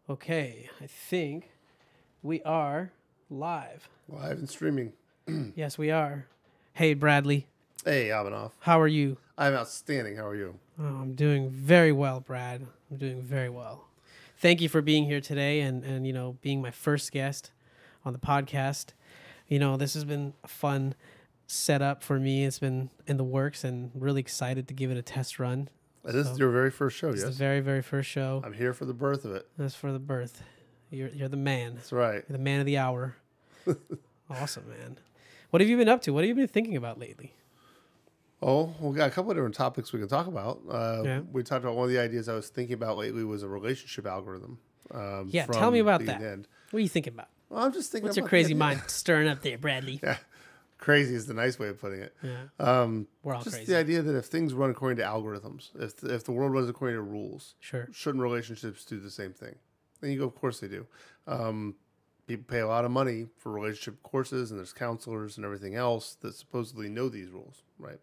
Okay, I think we are live. Live and streaming. Yes, we are. Hey, Bradley, Hey, Abenoff. how are you? I'm outstanding. How are you? Oh, I'm doing very well, Brad. I'm doing very well. Thank you for being here today and being my first guest on the podcast. This has been a fun setup for me. It's been in the works and really excited to give it a test run. This is your very first show, It's yes? the very, very first show. I'm here for the birth of it. That's for the birth. You're the man. That's right. You're the man of the hour. Awesome, man. What have you been up to? What have you been thinking about lately? Oh, we got a couple of different topics we can talk about. Yeah. We talked about one of the ideas I was thinking about lately was a relationship algorithm. Yeah, tell me about that. End. What are you thinking about? Well, I'm just thinking What's your about crazy mind stirring up there, Bradley? Yeah. Crazy is the nice way of putting it. Yeah. We're all Just crazy. the idea that if things run according to algorithms, if the world runs according to rules, Sure. shouldn't relationships do the same thing? And you go, of course they do. People pay a lot of money for relationship courses, and there's counselors and everything else that supposedly know these rules, right?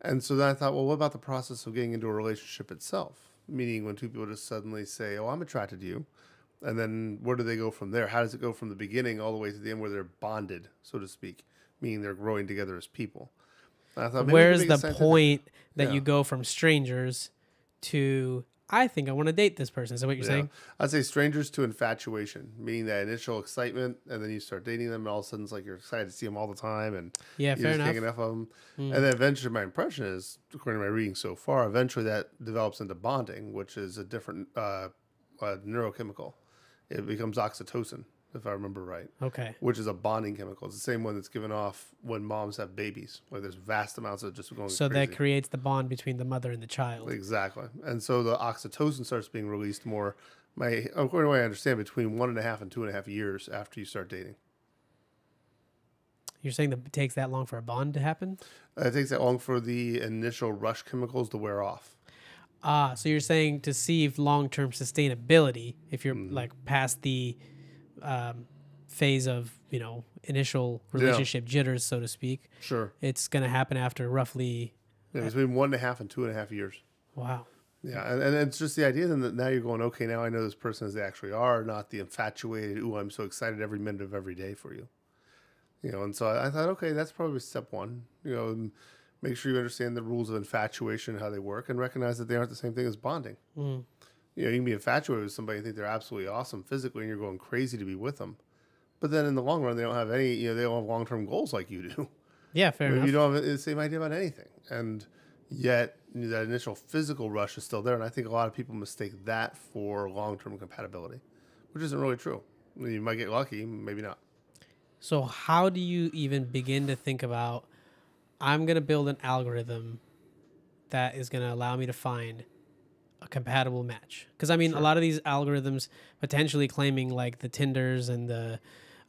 And so then I thought, well, what about the process of getting into a relationship itself? Meaning when two people just suddenly say, oh, I'm attracted to you. And then where do they go from there? How does it go from the beginning all the way to the end where they're bonded, so to speak? Meaning they're growing together as people. And I thought, Where's the point that Yeah. you go from strangers to, I think I want to date this person? Is that what you're saying? I'd say strangers to infatuation, meaning that initial excitement, and then you start dating them, and all of a sudden it's like you're excited to see them all the time, and Yeah, you fair just can't enough. get enough of them. And then eventually, my impression is, according to my reading so far, eventually that develops into bonding, which is a different neurochemical. It becomes oxytocin, if I remember right. Okay. Which is a bonding chemical. It's the same one that's given off when moms have babies. Like there's vast amounts of just going So crazy. that creates the bond between the mother and the child. Exactly. And so the oxytocin starts being released more, according to what I understand, between 1.5 and 2.5 years after you start dating. You're saying that it takes that long for a bond to happen? It takes that long for the initial rush chemicals to wear off. So you're saying to see if long-term sustainability, if you're like past the phase of, initial relationship jitters, so to speak, Sure. it's going to happen after roughly, Yeah, between 1.5 and 2.5 years. wow. Yeah, and it's just the idea then that now you're going, okay, now I know this person as they actually are, not the infatuated, ooh, I'm so excited every minute of every day for you. And so I thought, okay, that's probably step one. Make sure you understand the rules of infatuation and how they work, and recognize that they aren't the same thing as bonding. Mm. You can be infatuated with somebody and think they're absolutely awesome physically, and you're going crazy to be with them. But then in the long run, they don't have any, they don't have long-term goals like you do. Yeah, fair enough. You don't have the same idea about anything. And yet that initial physical rush is still there. And I think a lot of people mistake that for long-term compatibility, which isn't really true. You might get lucky, maybe not. So how do you even begin to think about, I'm going to build an algorithm that is going to allow me to find a compatible match? Because, a lot of these algorithms potentially claiming like the Tinders and the,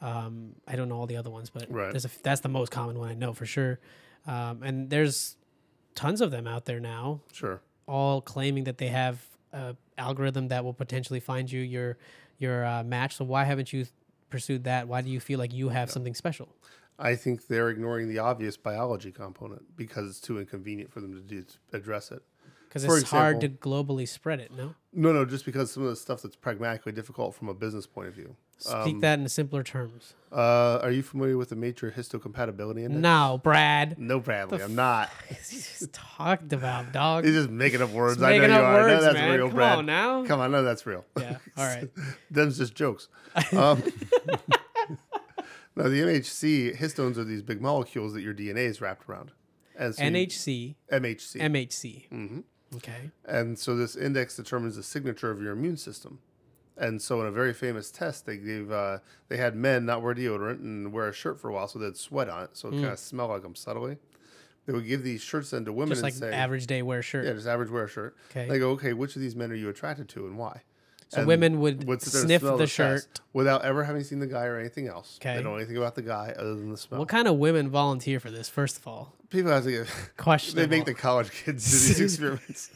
I don't know all the other ones, but Right. that's the most common one I know for sure. And there's tons of them out there now, Sure. all claiming that they have an algorithm that will potentially find you your match. So why haven't you pursued that? Why do you feel like you have something special? I think they're ignoring the obvious biology component because it's too inconvenient for them to address it. Because For it's hard to example- globally spread it, no? No, just because some of the stuff that's pragmatically difficult from a business point of view. Speak that in simpler terms. Are you familiar with the major histocompatibility index? No, Brad. No, Bradley, I'm not. He's talked about, dog. He's just making up words. He's I know making you up are. I know words, that's man. real, Come Brad. on now. Come on, I know that's real. Yeah, all right. Them's just jokes. No, the MHC histones are these big molecules that your DNA is wrapped around. And so NHC, MHC. MHC. Mm-hmm. Okay. And so this index determines the signature of your immune system. And so in a very famous test, they had men not wear deodorant and wear a shirt for a while so they'd sweat on it, so it kind of smell like them subtly. They would give these shirts then to women Just and like say, average day wear shirt. yeah, just average wear a shirt. Okay. They go, okay, which of these men are you attracted to and why? So And women would sit there and sniff smell the test shirt. without ever having seen the guy or anything else. Okay. They don't know anything about the guy other than the smell. What kind of women volunteer for this, first of all? People have to get... Questionable. They make the college kids do these experiments.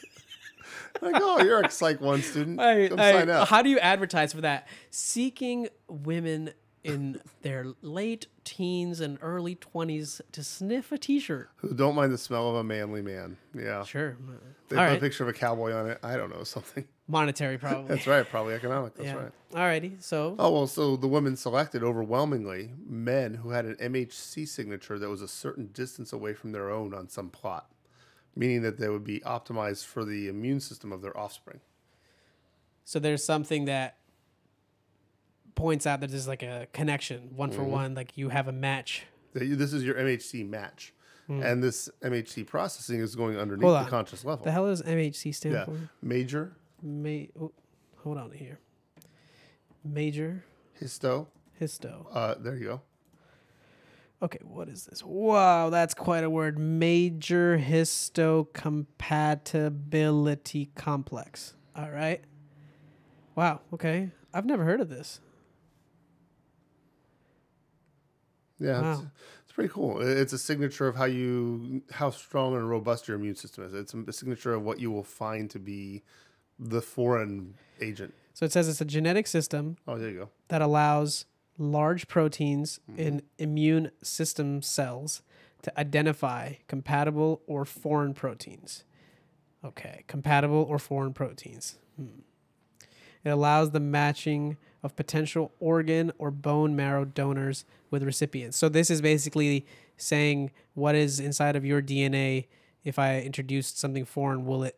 Like, oh, you're a Psych 1 student. Hey, Come sign up. how do you advertise for that? Seeking women in their late teens and early 20s to sniff a T-shirt. Who don't mind the smell of a manly man. Yeah. Sure. They All put a right. picture of a cowboy on it. I don't know, something. Monetary, probably. That's right. Probably economic. That's Yeah. right. Alrighty. So, Oh, well, so the women selected overwhelmingly men who had an MHC signature that was a certain distance away from their own on some plot, meaning that they would be optimized for the immune system of their offspring. so there's something that points out that there's like a connection, one for one, like you have a match. This is your MHC match. And this MHC processing is going underneath Hold the on. conscious level. The hell does MHC stand Yeah. for? Major Hold on here. Major histo. histo. There you go. Okay, what is this? Wow, that's quite a word. Major histocompatibility complex. All right. Wow, okay. I've never heard of this. Yeah, Wow. it's pretty cool. It's a signature of how strong and robust your immune system is. It's a signature of what you will find to be the foreign agent. So it says it's a genetic system Oh, there you go. that allows large proteins in immune system cells to identify compatible or foreign proteins. Okay, compatible or foreign proteins. It allows the matching of potential organ or bone marrow donors with recipients. So this is basically saying what is inside of your DNA. If I introduced something foreign, will it?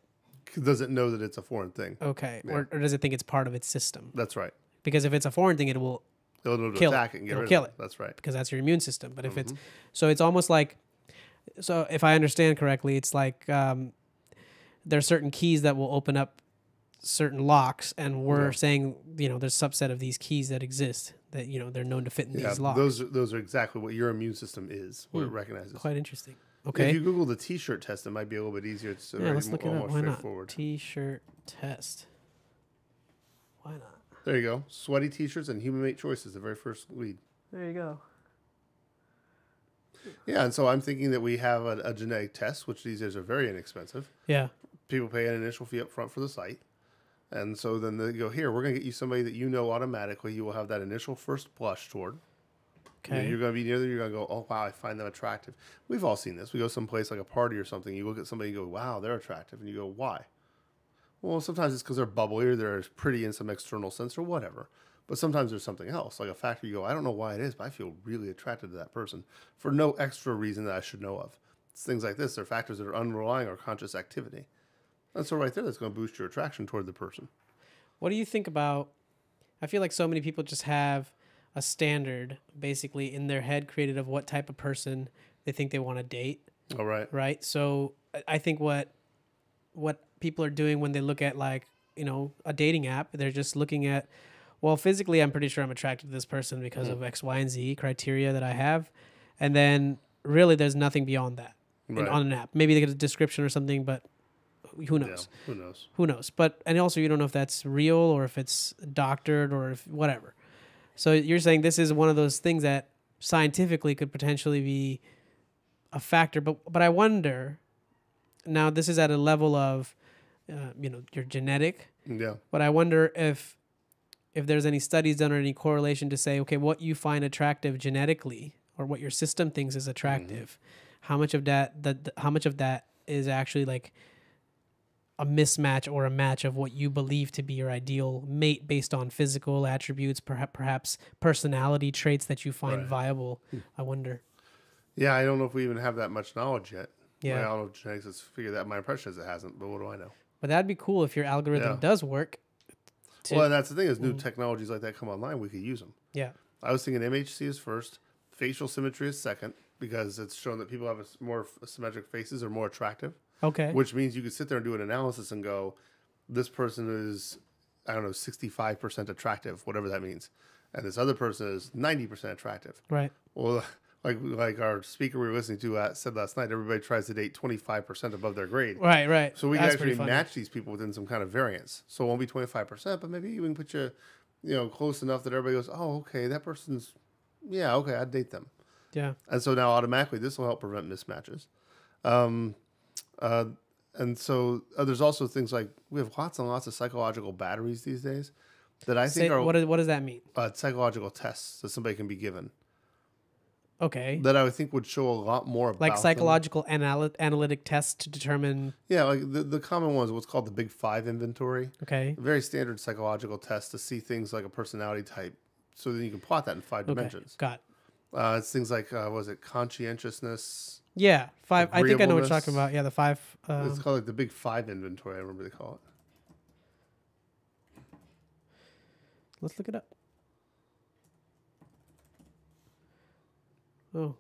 Does it know that it's a foreign thing? Okay, Yeah. or does it think it's part of its system? That's right. Because if it's a foreign thing, it will It'll kill attack it. it and get It'll rid kill of it. it. That's right. Because that's your immune system. But if it's so, it's almost like, so if I understand correctly, it's like there are certain keys that will open up certain locks, and we're saying there's a subset of these keys that exist that they're known to fit in these locks. Those are exactly what your immune system is. What it recognizes. Quite interesting. Okay. If you Google the T-shirt test, it might be a little bit easier. It's Let's look it up. Why not? straightforward. T-shirt test. Why not? There you go. Sweaty T-shirts and human mate choices. The very first lead. There you go. Yeah, and so I'm thinking that we have a genetic test, which these days are very inexpensive. Yeah. People pay an initial fee up front for the site. And so then they go, here, we're going to get you somebody that you know automatically. You will have that initial first blush toward. Okay. You're going to be near them. You're going to go, oh, wow, I find them attractive. We've all seen this. We go someplace like a party or something. You look at somebody and go, wow, they're attractive. And you go, why? Well, sometimes it's because they're bubbly or they're pretty in some external sense or whatever. But sometimes there's something else, like a factor you go, I don't know why it is, but I feel really attracted to that person for no extra reason that I should know of. It's things like this. They're factors that are underlying our conscious activity. And so right there, that's going to boost your attraction toward the person. What do you think about, I feel like so many people just have a standard basically in their head created of what type of person they think they want to date. All right. Right. So I think what people are doing when they look at like, a dating app, they're just looking at, well, physically, I'm pretty sure I'm attracted to this person because of X, Y, and Z criteria that I have. And then really there's nothing beyond that on an app. Maybe they get a description or something, but who knows? Yeah, who knows? Who knows? But, and also you don't know if that's real or if it's doctored or if whatever. So you're saying this is one of those things that scientifically could potentially be a factor. But I wonder, now this is at a level of, your genetic. Yeah. But I wonder if there's any studies done or any correlation to say, okay, what you find attractive genetically or what your system thinks is attractive, how much of that is actually like a mismatch or a match of what you believe to be your ideal mate based on physical attributes, perhaps personality traits that you find viable. I wonder. Yeah, I don't know if we even have that much knowledge yet. Yeah. I don't know if genetics has figured that. My impression is it hasn't, but what do I know? But that'd be cool if your algorithm does work. Well, and that's the thing is new technologies like that come online, we could use them. Yeah. I was thinking MHC is first, facial symmetry is second, because it's shown that people have more symmetric faces are more attractive. Okay. Which means you could sit there and do an analysis and go, this person is, 65% attractive, whatever that means. And this other person is 90% attractive. Right. Well, like our speaker we were listening to said last night, everybody tries to date 25% above their grade. Right. So we can That's actually pretty funny. match these people within some kind of variance. So it won't be 25%, but maybe we can put you, close enough that everybody goes, oh, okay, that person's, yeah, okay, I'd date them. Yeah. And so now automatically this will help prevent mismatches. And so there's also things like we have lots and lots of psychological batteries these days that I think are what does that mean? psychological tests that somebody can be given. Okay. that I would think would show a lot more Like about them. psychological analytic tests to determine. Yeah, like the common one is what's called the Big Five inventory. Okay. A very standard psychological test to see things like a personality type, so then you can plot that in 5 dimensions. Got. It's things like was it conscientiousness, Yeah. 5. I think I know what you're talking agreeableness. about. Yeah. The 5. It's called like the Big Five inventory. I remember they call it. Let's look it up. Oh.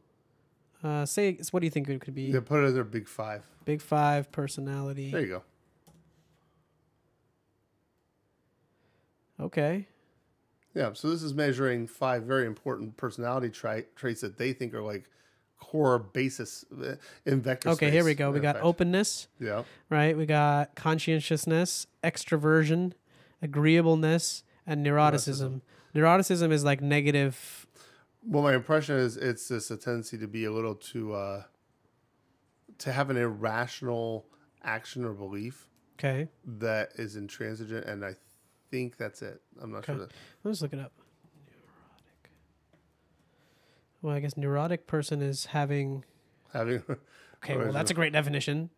Say, what do you think it could be? Yeah, put it as their Big Five. Big 5 personality. There you go. Okay. Yeah, so this is measuring 5 very important personality traits that they think are like core basis in vector Okay, space. here we go. We in got fact. openness, Yeah. right? We got conscientiousness, extroversion, agreeableness, and neuroticism. Neuroticism is like negative. Well, my impression is it's just a tendency to be a little to have an irrational action or belief Okay. that is intransigent, and I think that's it. I'm not Okay. sure. Let's look it up. Neurotic. Well, I guess neurotic person is having. Having Okay, well, that's a great definition.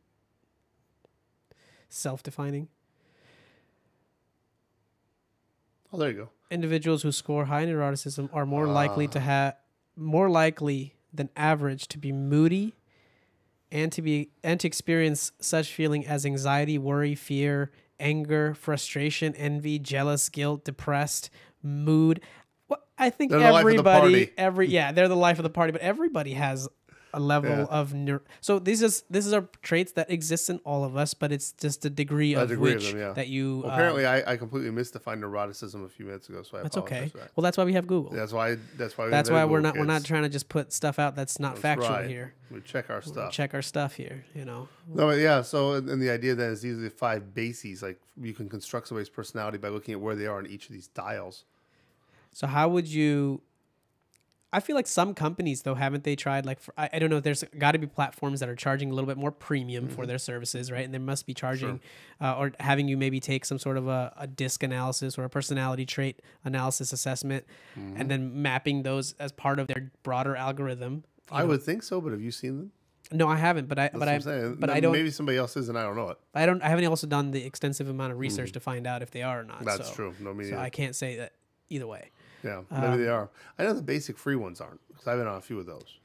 Self-defining. oh, there you go. Individuals who score high neuroticism are more likely than average to be moody and to experience such feeling as anxiety, worry, fear, anger, frustration, envy, jealous, guilt, depressed, mood. Well, I think They're the life of the party. they're the life of the party, but everybody has a level Yeah. of so this are traits that exist in all of us, but it's just a degree of which them, yeah. that you Well, apparently, I completely misdefined neuroticism a few minutes ago, so I that's apologize okay. for that. Well, that's why we have Google. That's why. That's invented why we're Google, not kids. trying to just put stuff out that's not That's factual right. here. We check our stuff. Check our stuff here, you know. No, but yeah. So, and the idea then is these are the 5 bases. Like you can construct somebody's personality by looking at where they are in each of these dials. So how would you? I feel like some companies though haven't they tried like I don't know. There's got to be platforms that are charging a little bit more premium for their services, right? And they must be charging or having you maybe take some sort of a disc analysis or a personality trait analysis assessment, and then mapping those as part of their broader algorithm. I would think so, but have you seen them? No, I haven't, but That's what I'm saying. I don't. Maybe somebody else is, and I don't know it. I haven't also done the extensive amount of research to find out if they are or not. That's so, true. No, me So neither. I can't say that either way. Yeah, maybe they are. I know the basic free ones aren't because I've been on a few of those.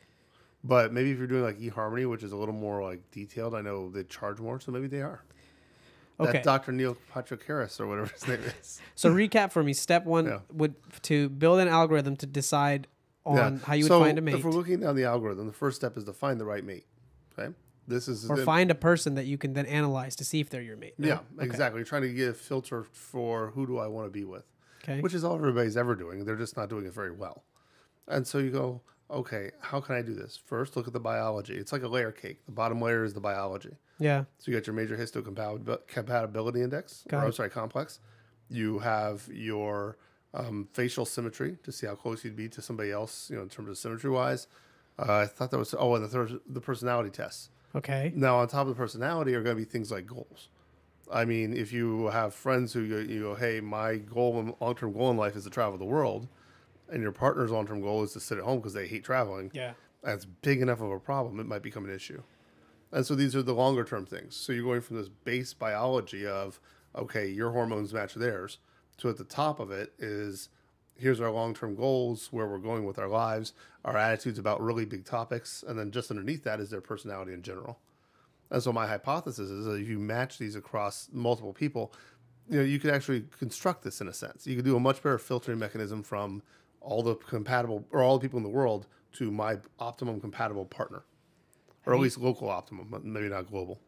But maybe if you're doing like eHarmony, which is a little more like detailed, I know they charge more, so maybe they are. Okay. That Dr. Neil Patrick or whatever his name is. So recap for me. Step 1 would to build an algorithm to decide on how you would find a mate, If we're looking down the algorithm, the first step is to find the right mate. Okay, this is or find a person that you can then analyze to see if they're your mate. No? Yeah, Okay. exactly. You're trying to get a filter for who do I want to be with. Okay. Which is all everybody's ever doing. They're just not doing it very well. And so you go, okay, how can I do this? First, look at the biology. It's like a layer cake. The bottom layer is the biology. Yeah. So you got your major histocompatibility index, complex. You have your facial symmetry to see how close you'd be to somebody else, in terms of symmetry-wise. I thought that was, and the personality tests. Okay. Now, on top of the personality are going to be things like goals. I mean, if you have friends who you go, hey, my long-term goal in life is to travel the world, and your partner's long-term goal is to sit at home because they hate traveling, Yeah. that's big enough of a problem, it might become an issue. And so these are the longer-term things. So you're going from this base biology of, okay, your hormones match theirs, to at the top of it is, here's our long-term goals, where we're going with our lives, our attitudes about really big topics, and then just underneath that is their personality in general. And so my hypothesis is that if you match these across multiple people, you could actually construct this in a sense. You could do a much better filtering mechanism from all the people in the world to my optimum compatible partner, or at least local optimum, but maybe not global.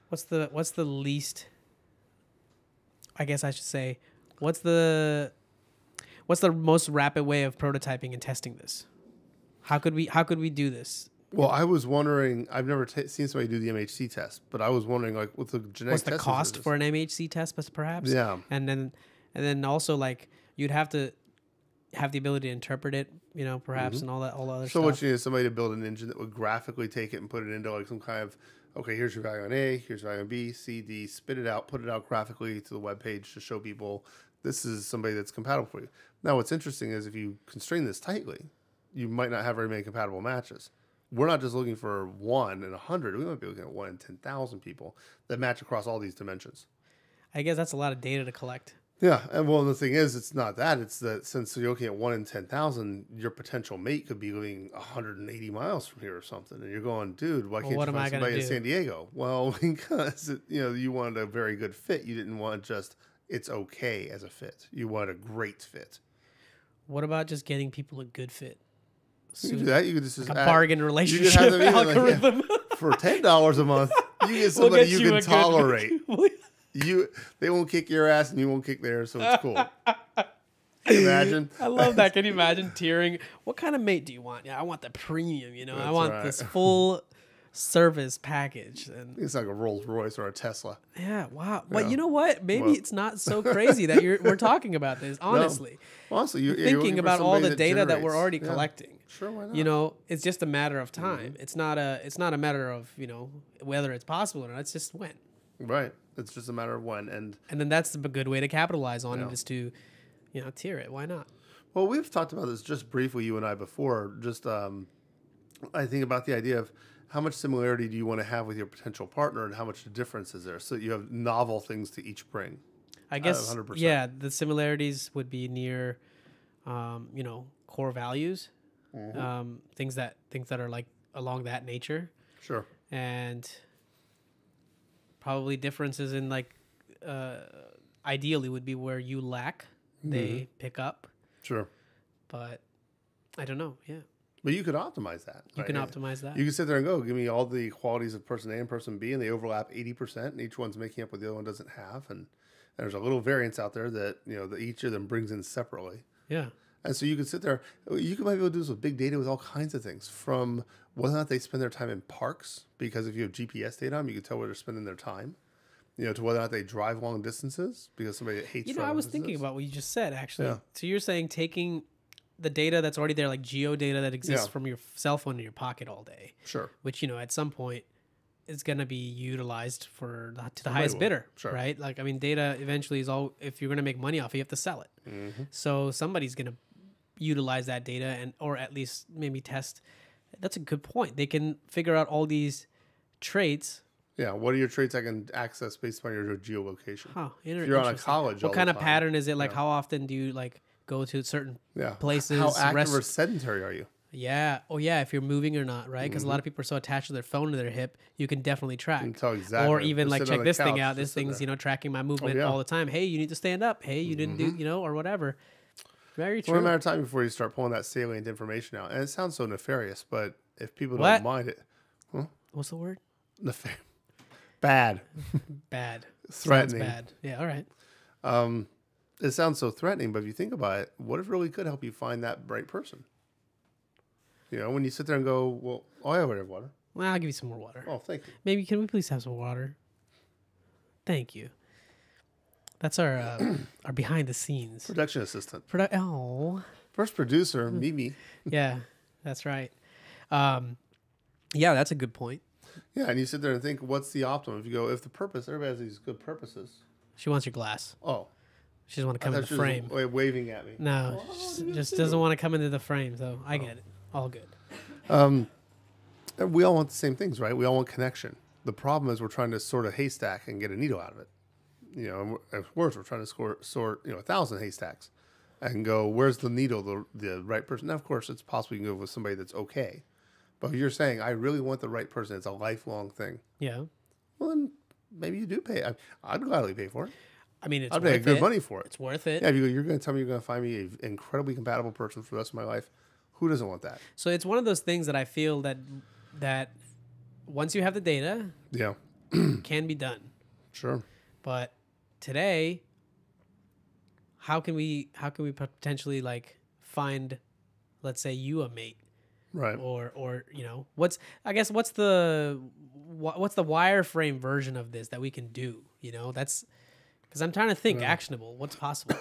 What's the least? I guess I should say, what's the most rapid way of prototyping and testing this? How could we do this? Well, I was wondering. I've never seen somebody do the MHC test, but I was wondering, like, with the genetic What's the test cost for an MHC test, perhaps? Yeah. And then also like you'd have to have the ability to interpret it, perhaps, and all the other So stuff. what you need is somebody to build an engine that would graphically take it and put it into like some kind of, okay, here's your value on A, here's your value on B, C, D, spit it out, put it out graphically to the web page to show people this is somebody that's compatible for you. Now, what's interesting is if you constrain this tightly, you might not have very many compatible matches. We're not just looking for 1 in 100. We might be looking at 1 in 10,000 people that match across all these dimensions. I guess that's a lot of data to collect. Yeah, and well, the thing is, it's not that. It's that since you're looking at 1 in 10,000, your potential mate could be living 180 miles from here or something, and you're going, dude, why can't you find somebody in San Diego? Well, because you wanted a very good fit. You didn't want just it's okay as a fit. You want a great fit. What about just getting people a good fit? You can do that. You could just like a bargain relationship algorithm. Like, for $10 a month, you get somebody you can tolerate. They won't kick your ass and you won't kick theirs, so it's cool. Can you imagine? I love that. Can you imagine tiering? What kind of mate do you want? Yeah, I want the premium. I want this full service package. And it's like a Rolls Royce or a Tesla. Yeah, wow. But you know what? Maybe it's not so crazy that we're talking about this. Honestly, no. Honestly, you're thinking about all the data that we're already collecting. Sure, why not? It's just a matter of time. It's not a matter of whether it's possible or not. It's just when. Right. It's just a matter of when, and then that's a good way to capitalize on it is to, tier it. Why not? Well, we've talked about this just briefly, you and I, before. Just I think about the idea of how much similarity do you want to have with your potential partner, and how much difference is there, so that you have novel things to each bring. I guess 100%. Yeah, the similarities would be near, core values, things that are like along that nature. Sure. And probably differences in like ideally would be where you lack, they pick up. Sure. But I don't know. Yeah. But you could optimize that. You can optimize that. You can sit there and go, give me all the qualities of person A and person B, and they overlap 80%, and each one's making up what the other one doesn't have. And there's a little variance out there that, that each of them brings in separately. Yeah. And so you can sit there, you might be able to do this with big data with all kinds of things, from whether or not they spend their time in parks, because if you have GPS data on them, you can tell where they're spending their time, to whether or not they drive long distances, because somebody that hates I was thinking about what you just said, actually. Yeah. So you're saying taking the data that's already there, like geo data that exists from your cell phone in your pocket all day. Sure. Which, at some point is going to be utilized to the highest bidder, right? Like, I mean, data eventually is all, if you're going to make money off it, you have to sell it. Mm-hmm. So somebody's going to utilize that data or at least maybe test. That's a good point. They can figure out all these traits. Yeah, what are your traits I can access based on your geolocation? Huh, if you're on a college, what kind of pattern is it? Like, how often do you go to certain places? How active or sedentary are you? Yeah. Oh, yeah. If you're moving or not, right? Because a lot of people are so attached to their phone to their hip, you can definitely track. You can tell exactly. Or even check this thing out. This thing's tracking my movement all the time. Hey, you need to stand up. Hey, you didn't do or whatever. Very true. It's only a matter of time before you start pulling that salient information out, and it sounds so nefarious. But if people don't mind it, what's the word? Bad. Bad. Threatening. Sounds bad. Yeah. All right. It sounds so threatening, but if you think about it, what if it really could help you find that right person? When you sit there and go, well, I already have water. Well, I'll give you some more water. Oh, thank you. Maybe can we please have some water? Thank you. That's our behind the scenes production assistant. First producer, Mimi. Yeah, that's right. Yeah, that's a good point. Yeah, and you sit there and think, what's the optimum? If you go, everybody has these good purposes. She wants your glass. Oh. She doesn't want to come in the frame. Waving at me. No, she just doesn't want to come into the frame, so I get it. All good. We all want the same things, right? We all want connection. The problem is we're trying to sort a haystack and get a needle out of it. And of course, we're trying to sort 1,000 haystacks and go, where's the needle, the right person? Now, of course, it's possible you can go with somebody that's okay. But if you're saying, I really want the right person, it's a lifelong thing. Yeah. Well, then maybe you do pay. I'd gladly pay for it. I mean, I'd pay good money for it. It's worth it. Yeah, you're going to tell me you're going to find me an incredibly compatible person for the rest of my life. Who doesn't want that? So it's one of those things that I feel that once you have the data, can be done. Sure. But today, how can we potentially find, let's say, you a mate? Right. Or what's the wireframe version of this that we can do? That's because I'm trying to think actionable. What's possible?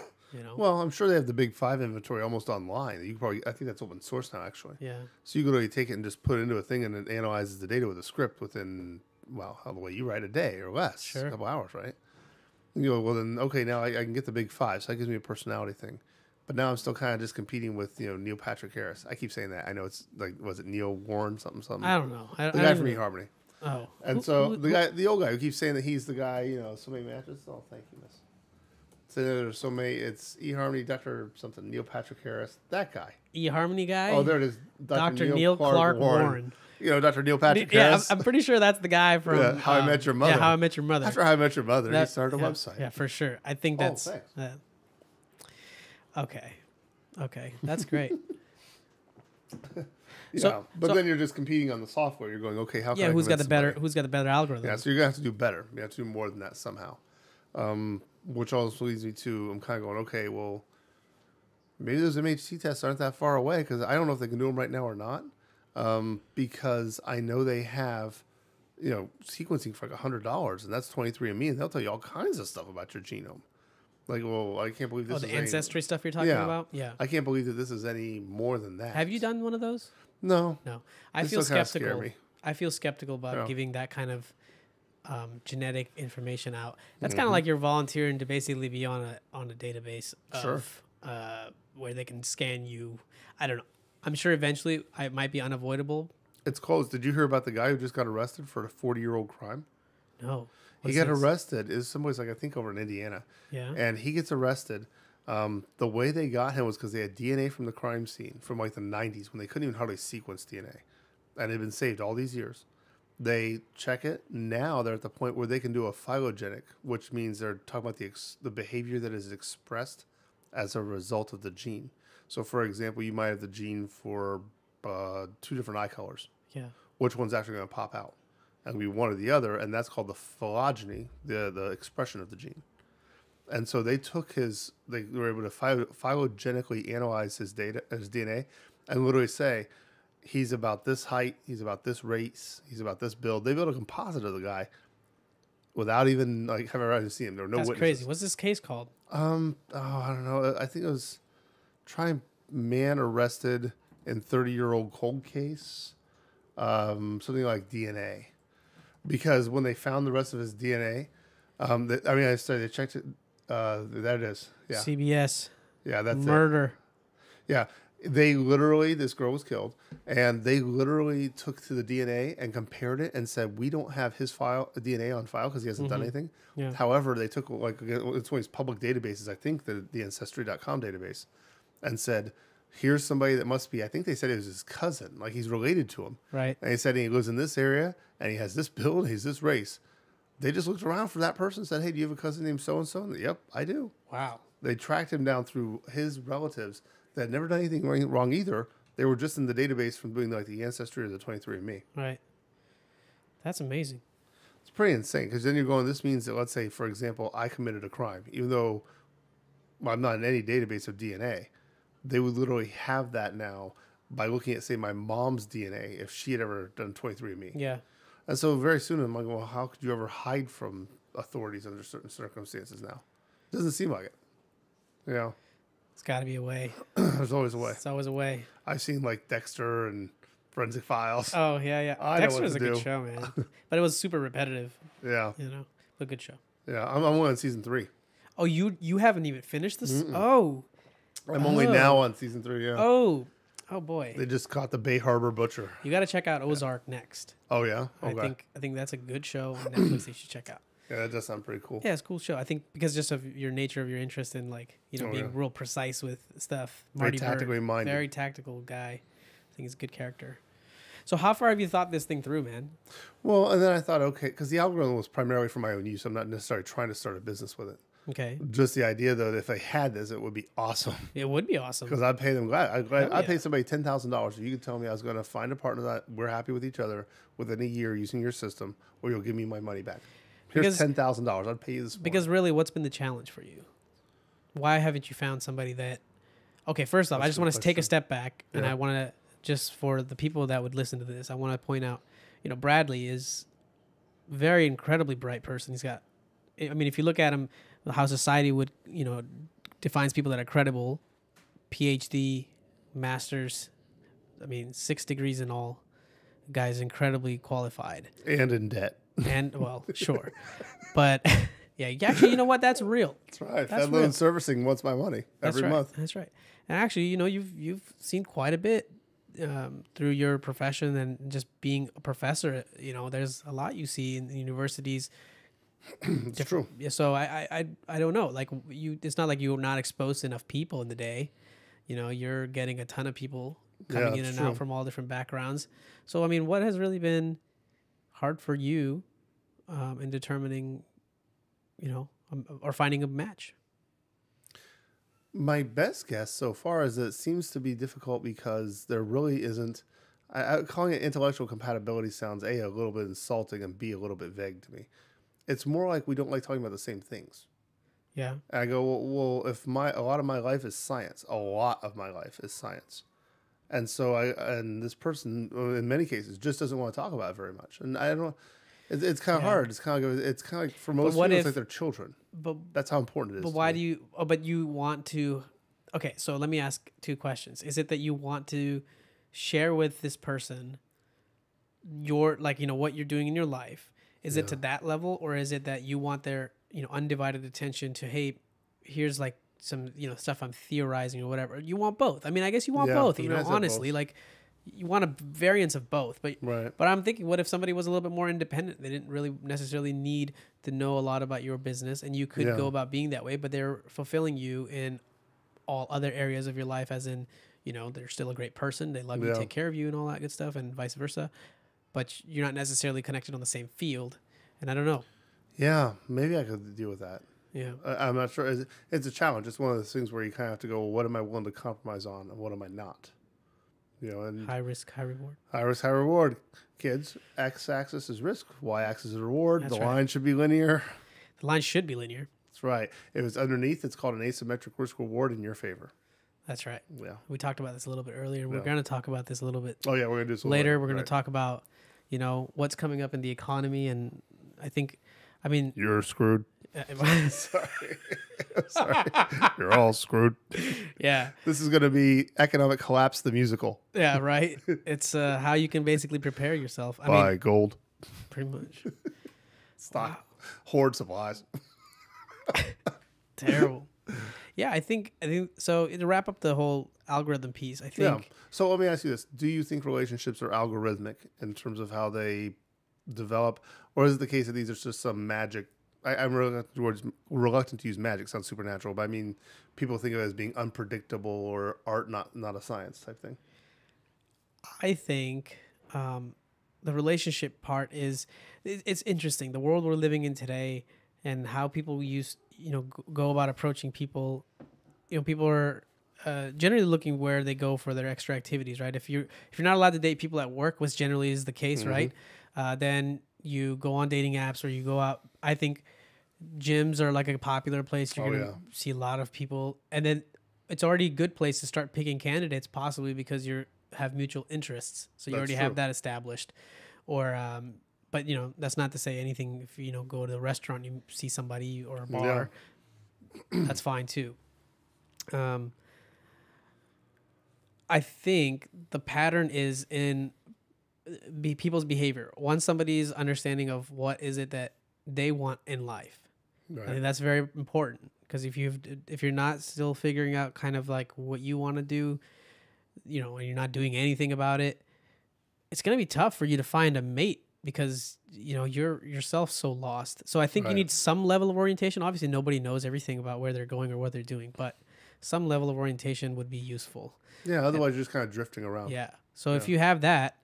Well, I'm sure they have the big 5 inventory almost online. I think that's open source now, actually. Yeah. So you can literally take it and just put it into a thing, and it analyzes the data with a script within, how the way you write a day or less, sure. A couple hours, right? And you go, well then, okay, now I can get the big 5, so that gives me a personality thing. But now I'm still kind of just competing with Neil Patrick Harris. I keep saying that. I know it's like, was it Neil Warren something? I don't know. The guy from eHarmony. Oh, And so the old guy who keeps saying that he's the guy, so many matches. Oh, thank you, miss. So there's so many. It's eHarmony, Dr. something, Neil Patrick Harris, that guy. eHarmony guy. Oh, there it is, Dr. Neil Clark Warren. Dr. Neil Patrick Yeah, Harris. I'm pretty sure that's the guy from How I Met Your Mother. Yeah, How I Met Your Mother. After How I Met Your Mother, he started a website. Yeah, for sure. I think that's. thanks. Okay, that's great. But then you're just competing on the software. You're going, okay, how can I who's got the convince better somebody? who's got the better algorithm? Yeah, so you're gonna have to do better. You have to do more than that somehow. Which also leads me to, I'm kind of going, okay, well, maybe those MHC tests aren't that far away, because I don't know if they can do them right now or not. Because I know they have, sequencing for like $100, and that's 23andMe, and they'll tell you all kinds of stuff about your genome. Like, well, I can't believe this is the ancestry stuff you're talking about? Yeah. I can't believe that this is any more than that. Have you done one of those? No. I This feel still kinda skeptical. scare me. I feel skeptical about giving that kind of genetic information out. That's Mm-hmm. kind of like you're volunteering to basically be on a database of where they can scan you. I don't know. I'm sure eventually it might be unavoidable. It's close. Did you hear about the guy who just got arrested for a 40-year-old crime? No. He got arrested. Is someplace like, I think, over in Indiana. Yeah. And he gets arrested. The way they got him was because they had DNA from the crime scene from like the 90s when they couldn't even hardly sequence DNA. And it had been saved all these years. They check it. Now they're at the point where they can do a phylogenetic, which means they're talking about the behavior that is expressed as a result of the gene. So, for example, you might have the gene for 2 different eye colors. Yeah. Which one's actually going to pop out? And we one or the other, and that's called the phylogeny, the expression of the gene. And so they were able to phylogenetically analyze his DNA, and literally say, he's about this height, he's about this race, he's about this build. They built a composite of the guy without even having ever to see him. There were no That's witnesses. crazy. What's this case called? I don't know. I think it was man arrested in 30-year-old cold case, something like DNA. Because when they found the rest of his DNA, they checked it. There it is. Yeah. CBS. Yeah, that's murder. it. Yeah. They literally, this girl was killed, and they literally took to the DNA and compared it and said, we don't have his DNA on file because he hasn't done anything. Yeah. However, they took, it's one of these public databases, I think the Ancestry.com database, and said, here's somebody that must be, I think they said it was his cousin, like he's related to him. Right. And he said he lives in this area, and he has this build, he's this race. They just looked around for that person and said, hey, do you have a cousin named so-and-so? Yep, I do. Wow. They tracked him down through his relatives that had never done anything wrong either. They were just in the database from doing the Ancestry or the 23andMe. Right. That's amazing. It's pretty insane, because then you're going, this means that, let's say, for example, I committed a crime, even though I'm not in any database of DNA. They would literally have that now by looking at, say, my mom's DNA if she had ever done 23andMe. Yeah. And so very soon I'm like, well, how could you ever hide from authorities under certain circumstances now? Doesn't seem like it. It's got to be a way. There's always a way. It's always a way. I've seen Dexter and Forensic Files. Oh, yeah. I know Dexter what was to a good do. show, man. But it was super repetitive, Yeah. a good show. Yeah. I'm only on season 3. Oh, you haven't even finished this? Oh. I'm only now on season 3, yeah. Oh boy. They just caught the Bay Harbor Butcher. You got to check out Ozark next. Oh, yeah? Okay. I think that's a good show on Netflix that you should check out. Yeah, that does sound pretty cool. Yeah, it's a cool show. I think because just of your nature of your interest in being real precise with stuff. Very tactically minded. Very tactical guy. I think he's a good character. So how far have you thought this thing through, man? Well, and then I thought, okay, because the algorithm was primarily for my own use. I'm not necessarily trying to start a business with it. Okay. Just the idea, though, that if I had this, it would be awesome. It would be awesome. Because I'd pay them. I'd yeah. pay somebody $10,000 if you could tell me I was going to find a partner that we're happy with each other within a year using your system, or you'll give me my money back. Here's $10,000. I'd pay you this. Because really, what's been the challenge for you? Why haven't you found somebody that? Okay, first off, I just want to take a step back, and I want to just for the people that would listen to this, I want to point out, Bradley is a very incredibly bright person. He's got, I mean, if you look at him, how society would, defines people that are credible, PhD, masters, 6 degrees in all. The guy's incredibly qualified. And in debt. And, well, sure. But, Yeah, actually, you know what? That's real. That's right. That's Fed real. loan servicing wants my money every month. That's right. And actually, you know, you've seen quite a bit through your profession and just being a professor. You know, there's a lot you see in the universities. It's true. Yeah, so I don't know. Like it's not like you're not exposed to enough people in the day. You know, you're getting a ton of people coming in that's and out true. from all different backgrounds. So I mean, what has really been hard for you in determining, you know, or finding a match? My best guess so far is that it seems to be difficult because there really isn't. Calling it intellectual compatibility sounds A, a little bit insulting, and B, a little bit vague to me. It's more like we don't like talking about the same things. Yeah. And I go, well, if a lot of my life is science, a lot of my life is science. And so and this person, in many cases, just doesn't want to talk about it very much. And I don't know. It's kind of hard. It's kind of like for most people, it's like they're children. But that's how important it is. But why do you? Oh, but you want to? Okay, so let me ask two questions. Is it that you want to share with this person your, like, you know, what you're doing in your life? Is it to that level, or is it that you want their, you know, undivided attention to, hey, here's like some, you know, stuff I'm theorizing or whatever? You want both. I mean, I guess you want both. You know, honestly, like you want a variance of both. But but I'm thinking, what if somebody was a little bit more independent? They didn't really necessarily need to know a lot about your business, and you could go about being that way, but they're fulfilling you in all other areas of your life, as in, you know, they're still a great person, they love you, take care of you, and all that good stuff, and vice versa. But you're not necessarily connected on the same field, and I don't know. Yeah, maybe I could deal with that. Yeah, I'm not sure. It's a challenge. It's one of those things where you kind of have to go, well, what am I willing to compromise on, and what am I not? You know, and high risk, high reward. High risk, high reward. Kids, x-axis is risk, y-axis is reward. That's the line should be linear. The line should be linear. That's right. If it's underneath, it's called an asymmetric risk reward in your favor. That's right. Yeah. We talked about this a little bit earlier. We're going to talk about this a little bit. Oh yeah, we're going to do this later. We're going to talk about, you know, what's coming up in the economy, and I think, I mean, you're screwed. Sorry. Sorry. You're all screwed. Yeah. This is going to be Economic Collapse the Musical. Yeah, right. It's how you can basically prepare yourself. Buy gold. Pretty much. Stock. Wow. Hoard supplies. Terrible. Yeah, I think so. To wrap up the whole algorithm piece, I think. Yeah. So let me ask you this: do you think relationships are algorithmic in terms of how they develop, or is it the case that these are just some magic? I'm reluctant to use magic. Sounds supernatural, but I mean, people think of it as being unpredictable or art, not a science type thing. I think the relationship part it's interesting. The world we're living in today, and how people go about approaching people. You know, people are generally looking where they go for their extra activities, right? If you're not allowed to date people at work, which generally is the case, right? Then you go on dating apps, or you go out. I think gyms are like a popular place. You're going to see a lot of people, and then it's already a good place to start picking candidates, possibly because you have mutual interests. So you already have that established. Or, but you know, that's not to say anything. If you go to the restaurant, you see somebody, or a bar, that's fine too. I think the pattern is in people's behavior. Once somebody's understanding of what is it that they want in life, I think that's very important, because if you're not still figuring out kind of like what you want to do, and you're not doing anything about it, it's going to be tough for you to find a mate, because you're yourself so lost. So I think you need some level of orientation. Obviously nobody knows everything about where they're going or what they're doing, but some level of orientation would be useful. Yeah, otherwise you're just kind of drifting around. Yeah. So if you have that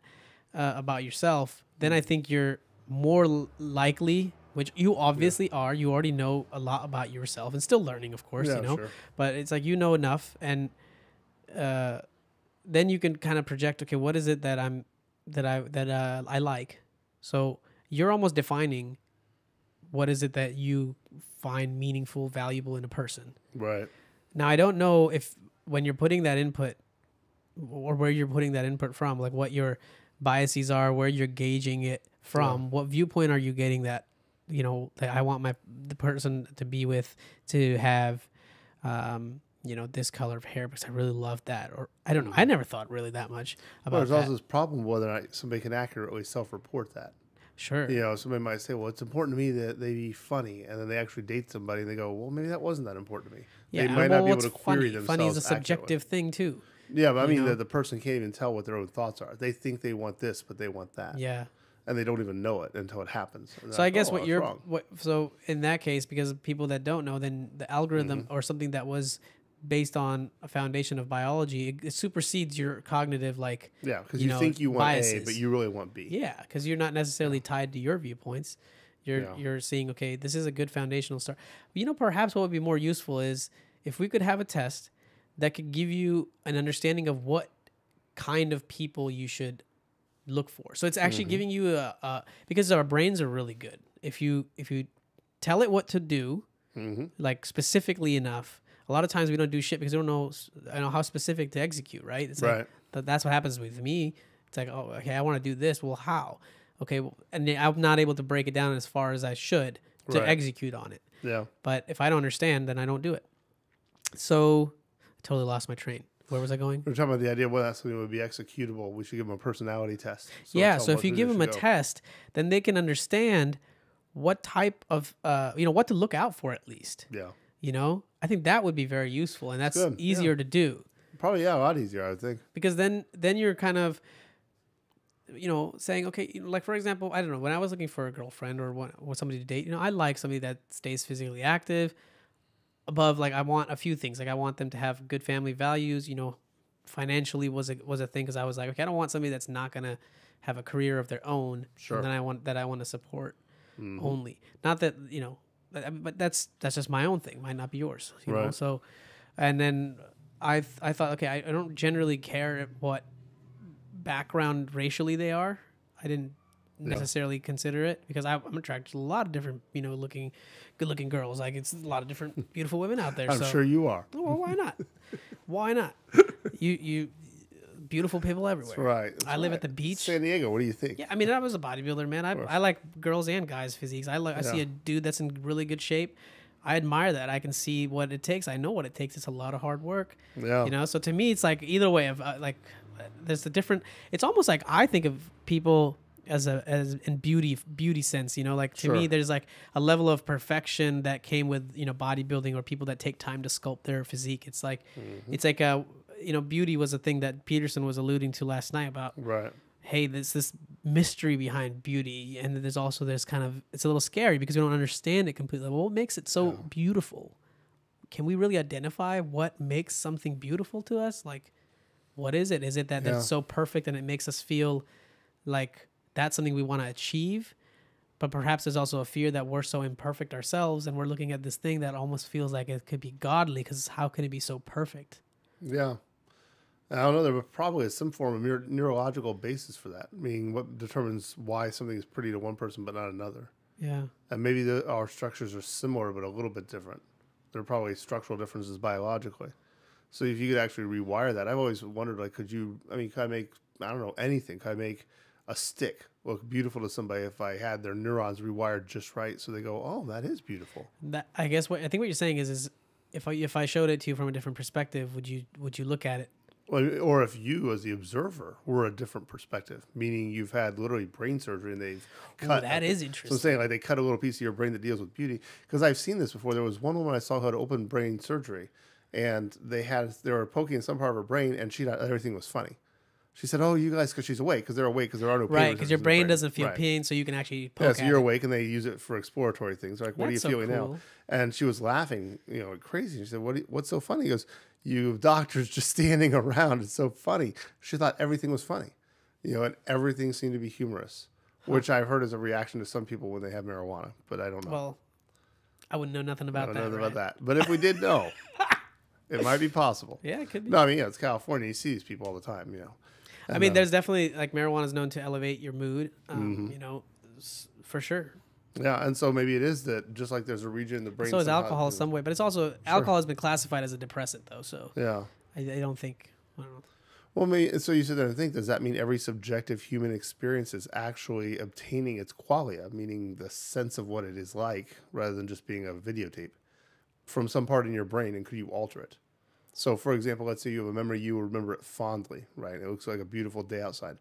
about yourself, then I think you're more likely, which you obviously are, you already know a lot about yourself, and still learning, of course, Sure. But it's like enough, and then you can kind of project, okay, what is it that I like? So you're almost defining what is it that you find meaningful, valuable in a person. Right. Now, I don't know if when you're putting that input, or where you're putting that input from, like what your biases are, where you're gauging it from, what viewpoint are you getting that, that I want the person to be with to have, this color of hair because I really love that. Or I don't know. I never thought really that much about that. There's also this problem whether or not somebody can accurately self-report that. Sure. You know, somebody might say, well, it's important to me that they be funny. And then they actually date somebody and they go, well, maybe that wasn't that important to me. They Yeah. might Well, not be able what's to query funny? Funny is a themselves accurately. subjective thing too. Yeah, but I You mean, know? the person can't even tell what their own thoughts are. They think they want this, but they want that. Yeah. And they don't even know it until it happens. And they're So I like, guess oh, I was wrong. so in that case, because of people that don't know, then the algorithm or something that was based on a foundation of biology, it supersedes your cognitive Yeah, because you think you want biases. A, but you really want B. Yeah, because you're not necessarily tied to your viewpoints. You're seeing, okay, this is a good foundational start. You know, perhaps what would be more useful is if we could have a test that could give you an understanding of what kind of people you should look for. So it's actually giving you because our brains are really good. If you tell it what to do, like specifically enough, a lot of times we don't do shit because we don't know how specific to execute, right? It's Right. like that's what happens with me. It's like, oh, okay, I want to do this. Well, how? Okay, well, and then I'm not able to break it down as far as I should to Right. execute on it. Yeah. But if I don't understand, then I don't do it. So I totally lost my train. Where was I going? We're talking about the idea of whether something would be executable. We should give them a personality test. Yeah, tell so what if you way give they them a should go. test, then they can understand what type of, what to look out for at least. Yeah. You know, I think that would be very useful, and that's good, easier to do Probably, yeah, a lot easier, I would think. because then you're kind of, saying, okay, like for example, I don't know, when I was looking for a girlfriend or somebody to date, I like somebody that stays physically active. Above, like I want a few things, like I want them to have good family values. Financially was a thing because I was like, okay, I don't want somebody that's not gonna have a career of their own. Sure. And then I want to support only. Not that but that's just my own thing. Might not be yours. You know. Right. So, and then I thought, okay, I don't generally care what background racially they are. I didn't necessarily consider it because I'm attracted to a lot of different, good looking girls. Like it's a lot of different beautiful women out there. I'm sure you are. Well, why not? Why not? You beautiful people everywhere. Right. I live at the beach. San Diego, what do you think? Yeah, I mean, I was a bodybuilder, man. I like girls and guys' physiques. I see a dude that's in really good shape. I admire that. I can see what it takes. I know what it takes. It's a lot of hard work. Yeah. So to me, it's like either way of there's a different. It's almost like I think of people as in beauty sense. Like to me, there's like a level of perfection that came with bodybuilding or people that take time to sculpt their physique. It's like it's like a beauty was a thing that Peterson was alluding to last night about. Right. Hey, there's this mystery behind beauty, and there's also kind of it's a little scary because we don't understand it completely. Well, what makes it so beautiful? Can we really identify what makes something beautiful to us? Like, what is it? Is it that it's so perfect and it makes us feel like that's something we want to achieve? But perhaps there's also a fear that we're so imperfect ourselves, and we're looking at this thing that almost feels like it could be godly because how can it be so perfect? Yeah. I don't know. There probably is some form of neurological basis for that. Meaning, what determines why something is pretty to one person but not another. Yeah. And maybe our structures are similar but a little bit different. There are probably structural differences biologically. So if you could actually rewire that, I've always wondered, like, could I make, I don't know, anything? Could I make a stick look beautiful to somebody if I had their neurons rewired just right so they go, oh, that is beautiful? That I guess I think what you're saying is if I showed it to you from a different perspective, would you look at it? Or if you, as the observer, were a different perspective, meaning you've had literally brain surgery and they've cut. That is interesting. So I'm saying, like, they cut a little piece of your brain that deals with beauty. Because I've seen this before. There was one woman I saw who had open brain surgery, and they were poking in some part of her brain, and she thought everything was funny. She said, "Oh, you guys," because she's awake, because they're awake, because there are no pain right, because your receptors in the brain doesn't feel Right. pain, so you can actually poke Yeah, so at you're it. awake, and they use it for exploratory things. Like, what That's are you so feeling cool. now? And she was laughing, like crazy. She said, "What's so funny?" He goes, "You doctors just standing around. It's so funny." She thought everything was funny, and everything seemed to be humorous, which I've heard is a reaction to some people when they have marijuana, but I don't know. Well, I wouldn't know nothing about I don't that. know right? about that. But if we did know, it might be possible. Yeah, it could be. No, I mean, it's California. You see these people all the time, I mean, there's definitely like marijuana is known to elevate your mood, for sure. Yeah, and so maybe it is that just like there's a region in the brain. So is somehow- alcohol some way, but it's also alcohol has been classified as a depressant though. So Yeah. I don't think. I don't know. Well, maybe, so you sit there and think, does that mean every subjective human experience is actually obtaining its qualia, meaning the sense of what it is like, rather than just being a videotape from some part in your brain, and could you alter it? So, for example, let's say you have a memory, you remember it fondly, right? It looks like a beautiful day outside.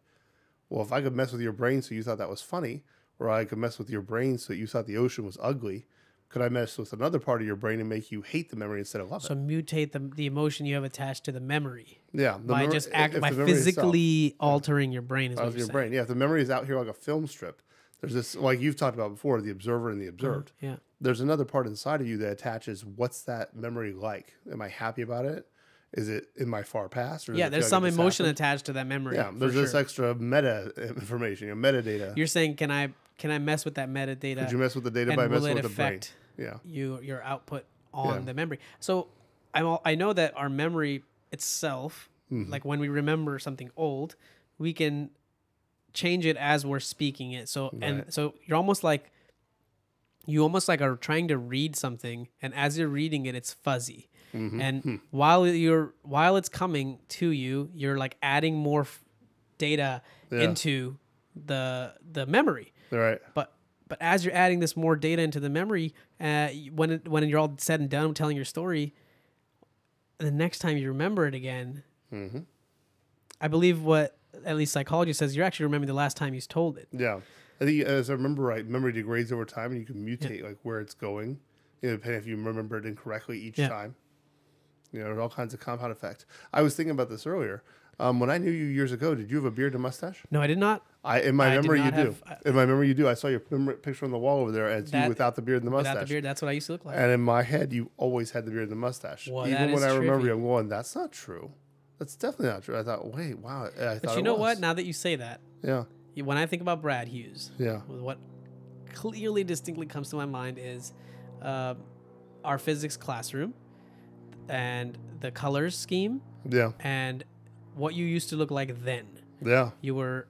Well, if I could mess with your brain so you thought that was funny, or I could mess with your brain so you thought the ocean was ugly. Could I mess with another part of your brain and make you hate the memory instead of love it? So mutate the emotion you have attached to the memory Yeah, by just act if by the memory itself, physically altering your brain is out what of you're your saying. brain. Yeah, if the memory is out here like a film strip, there's this, like you've talked about before, the observer and the observed. Yeah. There's another part inside of you that attaches. What's that memory like? Am I happy about it? Is it in my far past? Or does Yeah, it there's feel some like it just emotion happened? attached to that memory. Yeah, for there's this sure. extra meta information, metadata. You're saying, can I mess with that metadata? Could you mess with the data and by will messing it with the brain? affect Yeah, your output on Yeah. the memory? So I know that our memory itself, like when we remember something old, we can change it as we're speaking it. So and so you almost like are trying to read something, and as you're reading it, it's fuzzy. And while it's coming to you, you're like adding more data into the memory. right. But as you're adding this more data into the memory, when you're all said and done telling your story, the next time you remember it again, I believe what at least psychology says, you're actually remembering the last time you told it. Yeah, I think as I remember right, memory degrades over time, and you can mutate like where it's going, depending if you remember it incorrectly each time. There's all kinds of compound effect. I was thinking about this earlier. When I knew you years ago, did you have a beard and mustache? No, I did not. In my memory, you not do. In my memory, you do. I saw your picture on the wall over there as you without the beard and the mustache. Without the beard, that's what I used to look like. And in my head, you always had the beard and the mustache. Well, Even that when is I remember trippy. you, I'm going, that's not true. That's definitely not true. I thought, wait, wow. But you know what? Now that you say that, Yeah. when I think about Brad Hughes, Yeah. what clearly, distinctly comes to my mind is our physics classroom and the colors scheme Yeah. and what you used to look like then. Yeah. You were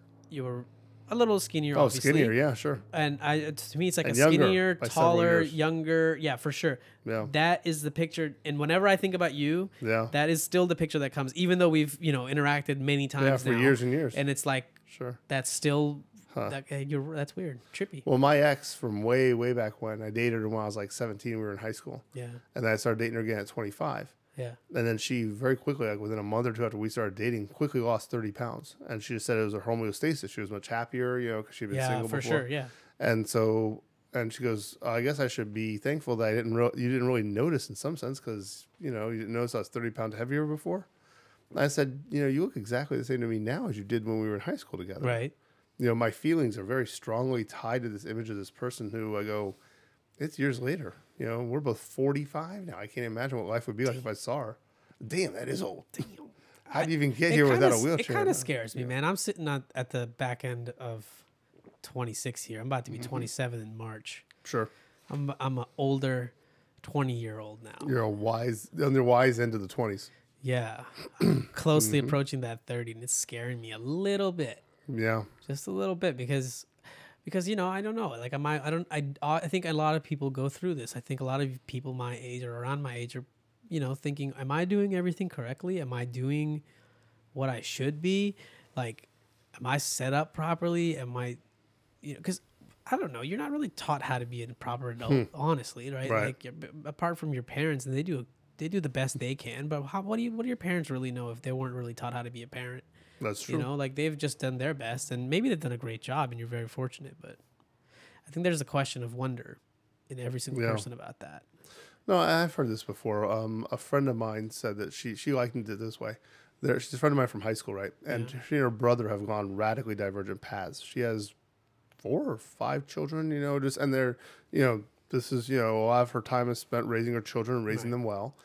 a little skinnier, Oh, obviously. skinnier. Yeah, sure. And to me, it's like And a younger skinnier, by several taller, years. younger. Yeah, for sure. Yeah. That is the picture. And whenever I think about you, Yeah. that is still the picture that comes, even though we've, interacted many times Yeah, for now. years and years. And it's like, Sure. that's still, that's weird. Trippy. Well, my ex from way, way back when, I dated her when I was like 17. We were in high school. Yeah. And then I started dating her again at 25. Yeah. And then she very quickly, like within a month or two after we started dating, quickly lost 30 pounds. And she just said it was her homeostasis. She was much happier, because she'd been single for before. sure. Yeah. And so, and she goes, I guess I should be thankful that you didn't really notice in some sense because, you didn't notice I was 30 pounds heavier before. And I said, you look exactly the same to me now as you did when we were in high school together. Right. My feelings are very strongly tied to this image of this person who I go, it's years later. We're both 45 now. I can't imagine what life would be like if I saw her. Damn, that is old. Damn. How do you even get here without a wheelchair? It kind of scares me, man. I'm sitting at the back end of 26 here. I'm about to be 27 in March. Sure. I'm an older 20-year-old now. You're on the wise end of the 20s. Yeah. I'm closely approaching that 30, and it's scaring me a little bit. Yeah. Just a little bit because I don't know. Like I think a lot of people go through this. I think a lot of people my age or around my age are, thinking, am I doing everything correctly? Am I doing what I should be? Like, am I set up properly? Am I, because I don't know. You're not really taught how to be a proper adult, honestly, right? Like, apart from your parents, and they do the best they can. But what do your parents really know if they weren't really taught how to be a parent? That's true. Like they've just done their best, and maybe they've done a great job, and you're very fortunate. But I think there's a question of wonder in every single person about that. No, I've heard this before. A friend of mine said that she likened it this way. She's a friend of mine from high school, right? And she and her brother have gone radically divergent paths. She has 4 or 5 children, and they're, this is, a lot of her time is spent raising her children and raising them well.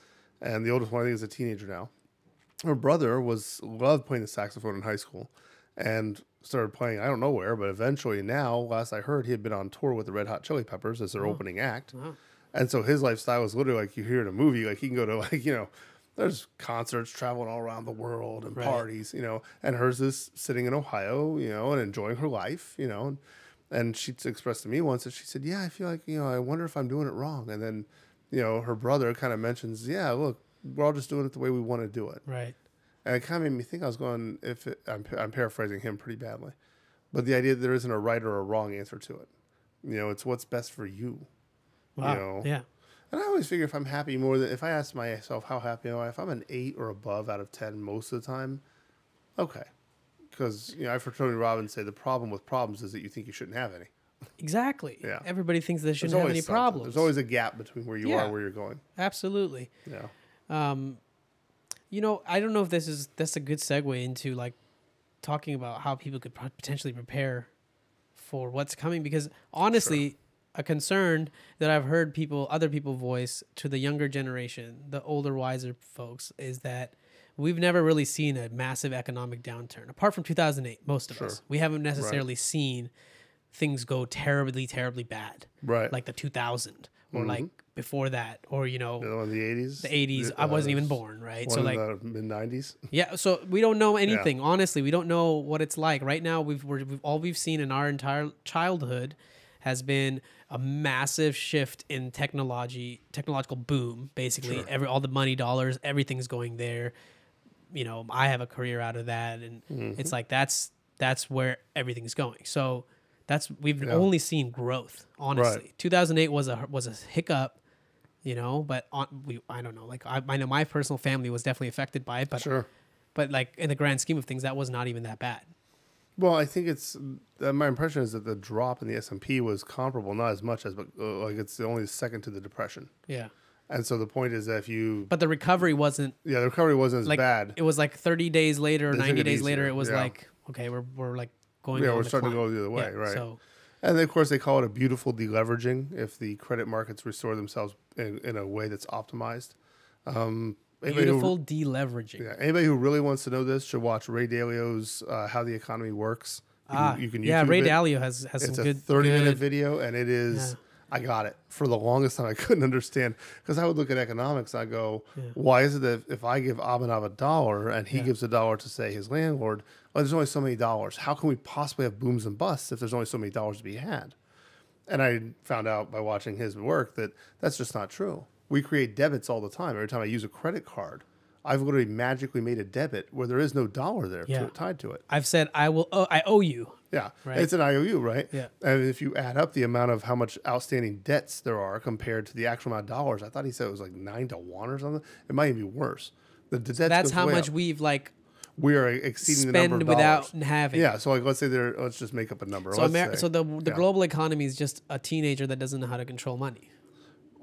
And the oldest one, I think, is a teenager now. Her brother loved playing the saxophone in high school and started playing, I don't know where, but eventually now, last I heard, he had been on tour with the Red Hot Chili Peppers as their opening act. Wow. And so his lifestyle is literally like you hear in a movie, like he can go to there's concerts traveling all around the world and parties, and hers is sitting in Ohio, and enjoying her life, and she expressed to me once that she said, yeah, I feel like, I wonder if I'm doing it wrong. And then, her brother kind of mentions, yeah, look, we're all just doing it the way we want to do it. Right. And it kind of made me think I was going, I'm paraphrasing him pretty badly, but the idea that there isn't a right or a wrong answer to it. It's what's best for you. Wow. Yeah. And I always figure if I'm happy if I ask myself how happy am I, if I'm an 8 or above out of 10 most of the time, okay. Because, I've heard Tony Robbins say the problem with problems is that you think you shouldn't have any. Exactly. Yeah. Everybody thinks they There's shouldn't have always any something. problems. There's always a gap between where you are Yeah. and where you're going. Absolutely. Yeah. You know, I don't know if that's a good segue into like talking about how people could potentially prepare for what's coming, because honestly, a concern that I've heard other people voice to the younger generation, the older, wiser folks, is that we've never really seen a massive economic downturn apart from 2008. Most of us, we haven't necessarily seen things go terribly, terribly bad, Right. like the 2000 or like before that, or The one in the 80s. the 80s. I wasn't even born, right? One So in like the mid 90s. yeah, so we don't know anything. Honestly, we don't know what it's like right now. We've seen in our entire childhood has been a massive shift in technological boom. Basically, all the money, dollars, everything's going there. You know, I have a career out of that, and it's like that's where everything's going. So we've only seen growth. Honestly, 2008 was a hiccup. You know, but I don't know. Like I know my personal family was definitely affected by it, but like in the grand scheme of things, that was not even that bad. Well, I think my impression is that the drop in the S&P was comparable, not as much as, but like it's only second to the Depression. Yeah. And so the point is that but the recovery wasn't. Yeah, the recovery wasn't as like, bad. It was like 30 days later, or 90 days later. It was yeah. like, okay, we're like going. Yeah, on we're the starting climb. to go the other way, right? So, and then, of course, they call it a beautiful deleveraging if the credit markets restore themselves in a way that's optimized. Beautiful deleveraging. Yeah, anybody who really wants to know this should watch Ray Dalio's "How the Economy Works." You can YouTube Ray it. Dalio has it's some a good 30-minute video, and it is. Yeah. I got it. For the longest time, I couldn't understand because I would look at economics. I go, why is it that if I give Abhinav $1 and he gives $1 to say his landlord, oh, there's only so many dollars. How can we possibly have booms and busts if there's only so many dollars to be had? And I found out by watching his work that that's just not true. We create debits all the time. Every time I use a credit card, I've literally magically made a debit where there is no dollar there tied to it. I've said I owe you. Yeah, right? It's an IOU, right? Yeah. And if you add up the amount of how much outstanding debts there are compared to the actual amount of dollars, I thought he said it was like 9 to 1 or something. It might even be worse. The debts that's how much up. we've like we are exceeding the number of without dollars. having. Yeah, so like let's just make up a number. So the global economy is just a teenager that doesn't know how to control money.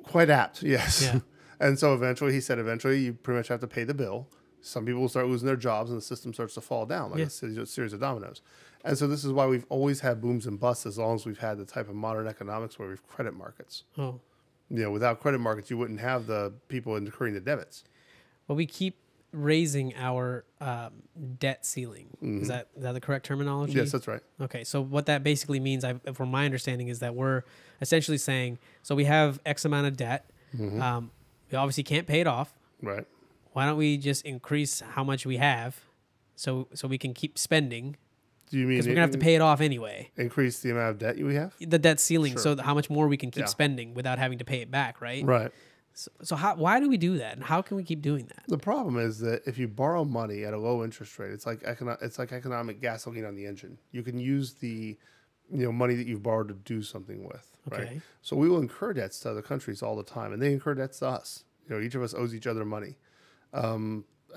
Quite apt, yes. Yeah. And so eventually you pretty much have to pay the bill. Some people will start losing their jobs and the system starts to fall down like a series of dominoes. And so this is why we've always had booms and busts as long as we've had the type of modern economics where we've credit markets. Oh. You know, without credit markets, you wouldn't have the people incurring the debits. Well, we keep raising our debt ceiling. Is that the correct terminology? Yes, that's right. Okay, so what that basically means, from my understanding, is that we're essentially saying, so we have X amount of debt. We obviously can't pay it off. Right. Why don't we just increase how much we have so we can keep spending? Do you mean because we're going to have to pay it off anyway? Increase the amount of debt we have? The debt ceiling, so how much more we can keep spending without having to pay it back, right? Right. So why do we do that, and how can we keep doing that? The problem is that if you borrow money at a low interest rate, it's like economic gasoline on the engine. You can use the money that you've borrowed to do something with, right? Okay. So we will incur debts to other countries all the time, and they incur debts to us. Each of us owes each other money.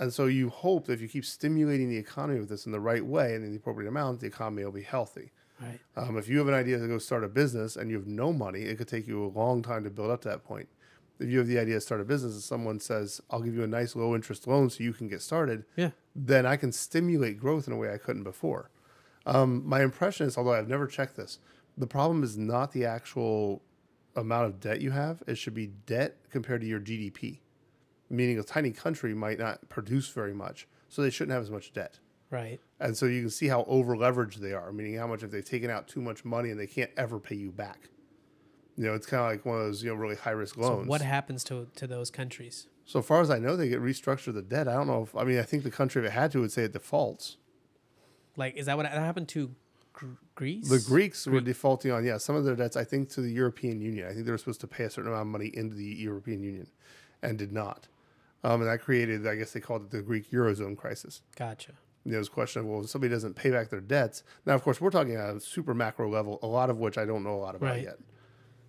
And so you hope that if you keep stimulating the economy with this in the right way and in the appropriate amount, the economy will be healthy. Right. If you have an idea to go start a business and you have no money, it could take you a long time to build up to that point. If you have the idea to start a business and someone says, I'll give you a nice low interest loan so you can get started, then I can stimulate growth in a way I couldn't before. My impression is, although I've never checked this, the problem is not the actual amount of debt you have. It should be debt compared to your GDP. Meaning a tiny country might not produce very much, so they shouldn't have as much debt. Right. And so you can see how over-leveraged they are, meaning how much if they've taken out too much money and they can't ever pay you back. It's kind of like one of those really high-risk loans. So what happens to those countries? So far as I know, they get restructured the debt. I don't know I think the country, if it had to, would say it defaults. Like, is that what happened to Greece? The Greeks were defaulting on, some of their debts, I think, to the European Union. I think they were supposed to pay a certain amount of money into the European Union and did not. And that created, I guess they called it the Greek Eurozone crisis. Gotcha. This question of, well, if somebody doesn't pay back their debts. Now, of course, we're talking at a super macro level, a lot of which I don't know a lot about yet.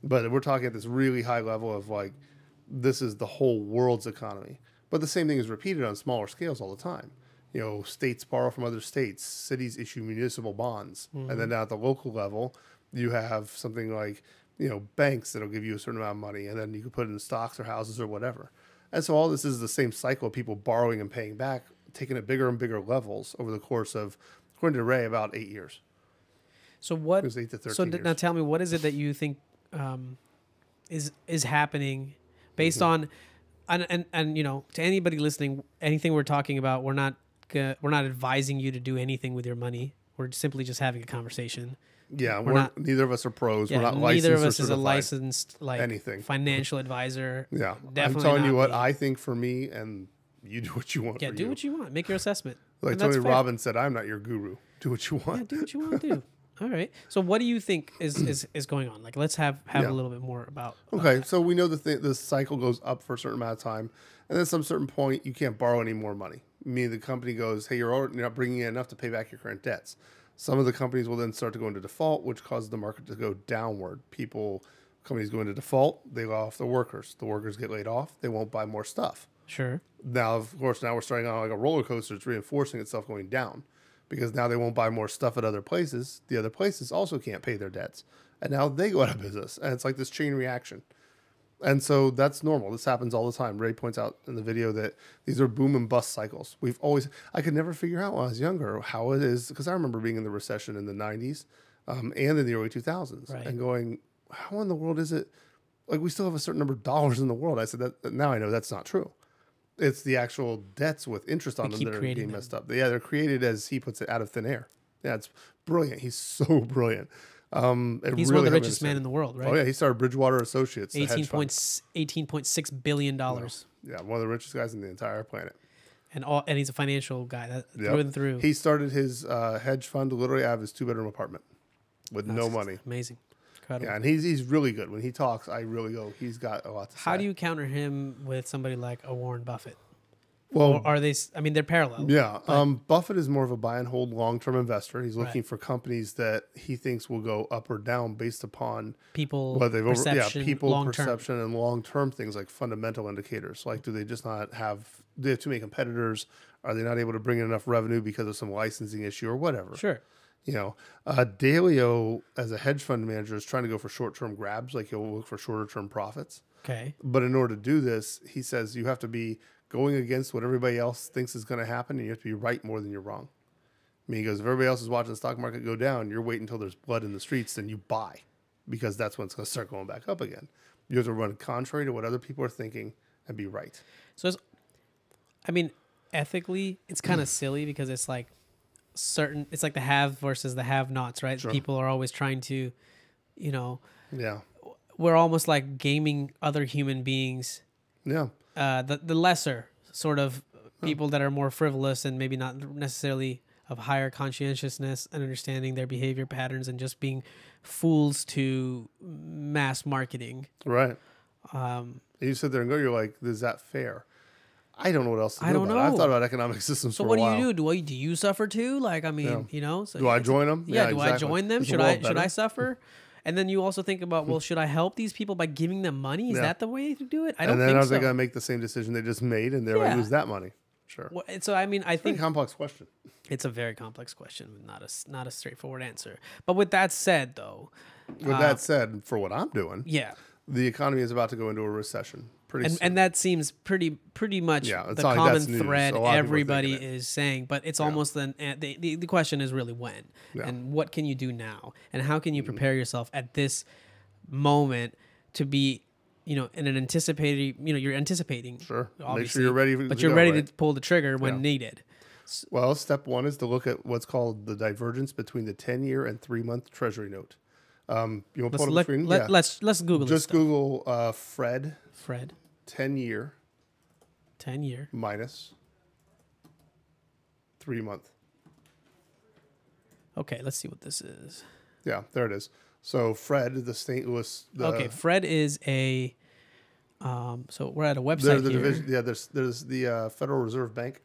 But we're talking at this really high level of like, this is the whole world's economy. But the same thing is repeated on smaller scales all the time. States borrow from other states, cities issue municipal bonds. And then down at the local level, You have something like, banks that'll give you a certain amount of money, and then you can put it in stocks or houses or whatever. And so all this is the same cycle of people borrowing and paying back, taking it bigger and bigger levels over the course of, according to Ray, about 8 years. So what? It was 8 to 13 So years. now tell me, what is it that you think is happening based on, and to anybody listening, anything we're talking about, we're not advising you to do anything with your money. We're simply just having a conversation. Yeah, neither of us are pros. Yeah, we're not licensed. Neither of us or is a certified. licensed Anything. financial advisor. Yeah, Definitely I'm telling you not what me. I think for me, and you do what you want. Yeah, for do you. what you want. Make your assessment. Like And that's Tony fair. Robbins said, "I'm not your guru. Do what you want." Yeah, do what you want to do. All right. So what do you think is going on? Like, let's have a little bit more about. Okay, so we know the cycle goes up for a certain amount of time, and then at some certain point you can't borrow any more money. Meaning the company goes, "Hey, you're not bringing in enough to pay back your current debts." Some of the companies will then start to go into default, which causes the market to go downward. Companies go into default, they lay off the workers. The workers get laid off, they won't buy more stuff. Sure. Now, of course, we're starting on like a roller coaster. It's reinforcing itself going down because now they won't buy more stuff at other places. The other places also can't pay their debts, and now they go out of business. And it's like this chain reaction. And so that's normal. This happens all the time. Ray points out in the video that these are boom and bust cycles. I could never figure out when I was younger how it is, because I remember being in the recession in the 90s and in the early 2000s and going, how in the world is it? Like, we still have a certain number of dollars in the world. I said that now I know that's not true. It's the actual debts with interest on them that are getting messed up. Yeah, they're created, as he puts it, out of thin air. Yeah, it's brilliant. He's so brilliant. He's one of the richest men in the world, right? Oh yeah, he started Bridgewater Associates, $18.6 billion. Yeah, one of the richest guys in the entire planet. And he's a financial guy through and through. He started his hedge fund literally out of his 2-bedroom apartment with no money. Amazing. Incredible. Yeah, and he's really good. When he talks, I really go, he's got a lot to say. How do you counter him with somebody like a Warren Buffett? Well, or are they? I mean, they're parallel. Yeah. Buffett is more of a buy and hold long-term investor. He's looking for companies that he thinks will go up or down based upon people perception, long-term. perception, and long-term things like fundamental indicators. Like, do they just not have? Do they have too many competitors? Are they not able to bring in enough revenue because of some licensing issue or whatever? Sure. Dalio, as a hedge fund manager, is trying to go for short-term grabs. Like, he'll look for shorter-term profits. Okay. But in order to do this, he says you have to be going against what everybody else thinks is going to happen, and you have to be right more than you're wrong. I mean, he goes, if everybody else is watching the stock market go down, you're waiting until there's blood in the streets, then you buy, because that's when it's going to start going back up again. You have to run contrary to what other people are thinking and be right. So, ethically, it's kind of silly because it's like it's like the have versus the have-nots, right? Sure. People are always trying to, we're almost like gaming other human beings. Yeah. The lesser sort of people that are more frivolous and maybe not necessarily of higher conscientiousness and understanding their behavior patterns and just being fools to mass marketing. Right. You sit there and go, you're like, is that fair? I don't know what else to do. I don't know. I've thought about economic systems for a while. So what do you do? Do you suffer too? Like, I mean, So do I join them? Yeah, do I join them? Should I suffer? And then you also think about, well, should I help these people by giving them money? Is that the way to do it? I don't think so. And then are they going to make the same decision they just made, and they're going to lose that money? Sure. Well, so I mean, I think it's a complex question. It's a very complex question, not a straightforward answer. But with that said, though, for what I'm doing, the economy is about to go into a recession pretty soon. And that seems pretty much the common thread everybody is saying. But it's almost the question is really when and what can you do now and how can you prepare yourself at this moment to be, in an anticipating, you're anticipating. Sure. Obviously, make sure you're ready. But you're ready to pull the trigger when needed. Well, step one is to look at what's called the divergence between the 10-year and 3-month Treasury note. You want to pull up the screen? Let's Google this. Just Google Fred. 10-year. 10-year. Minus 3-month. Okay, let's see what this is. Yeah, there it is. So Fred, the St. Louis. Fred is a. So we're at a website here. Division, there's the Federal Reserve Bank.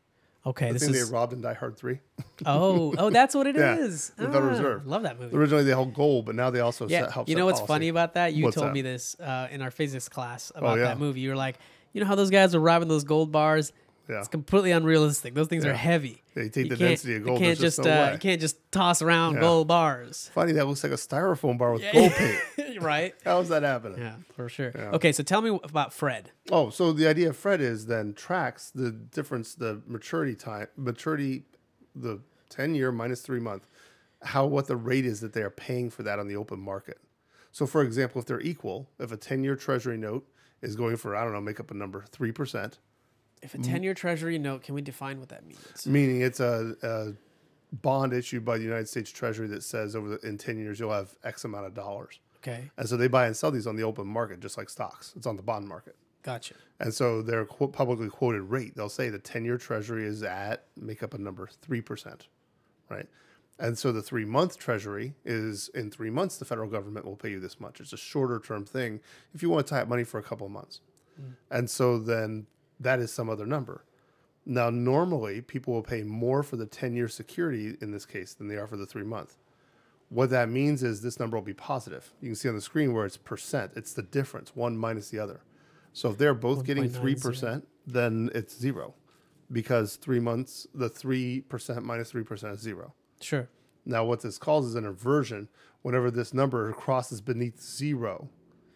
Okay, the thing they robbed in Die Hard 3. Oh, that's what it is. The Federal Reserve. Love that movie. Originally, they held gold, but now they also help. You know what's funny about that? You told me this in our physics class about that movie. You were like, you know how those guys are robbing those gold bars? Yeah. It's completely unrealistic. Those things are Yeah. heavy. They take You the can't- density of you gold. can't There's just just no way. you can't just toss around Yeah. gold bars. Funny, that looks like a styrofoam bar with gold paint. Right? How is that happening? Yeah, for sure. Yeah. Okay, so tell me about Fred. Oh, so the idea of Fred is then tracks the difference, the maturity, the 10-year minus 3 month, what the rate is that they are paying for that on the open market. So, for example, if they're equal, if a 10-year Treasury note is going for, I don't know, make up a number, 3%, If a 10-year Treasury note, can we define what that means? meaning it's a bond issued by the United States Treasury that says in 10 years you'll have X amount of dollars. Okay, And so they buy and sell these on the open market, just like stocks. It's on the bond market. gotcha. And so their publicly quoted rate, they'll say the 10-year Treasury is make up a number, 3%, right? And so the 3-month Treasury is in 3 months, the federal government will pay you this much. It's a shorter term thing if you want to tie up money for a couple of months. And so then that is some other number. Now, normally people will pay more for the 10-year security in this case than they are for the 3-month. What that means is this number will be positive. You can see on the screen where it's percent. It's the difference, one minus the other. So if they're both getting 3%, then it's zero, because 3 months, the 3% minus 3% is zero. Sure. Now, what this calls is an inversion. Whenever this number crosses beneath zero,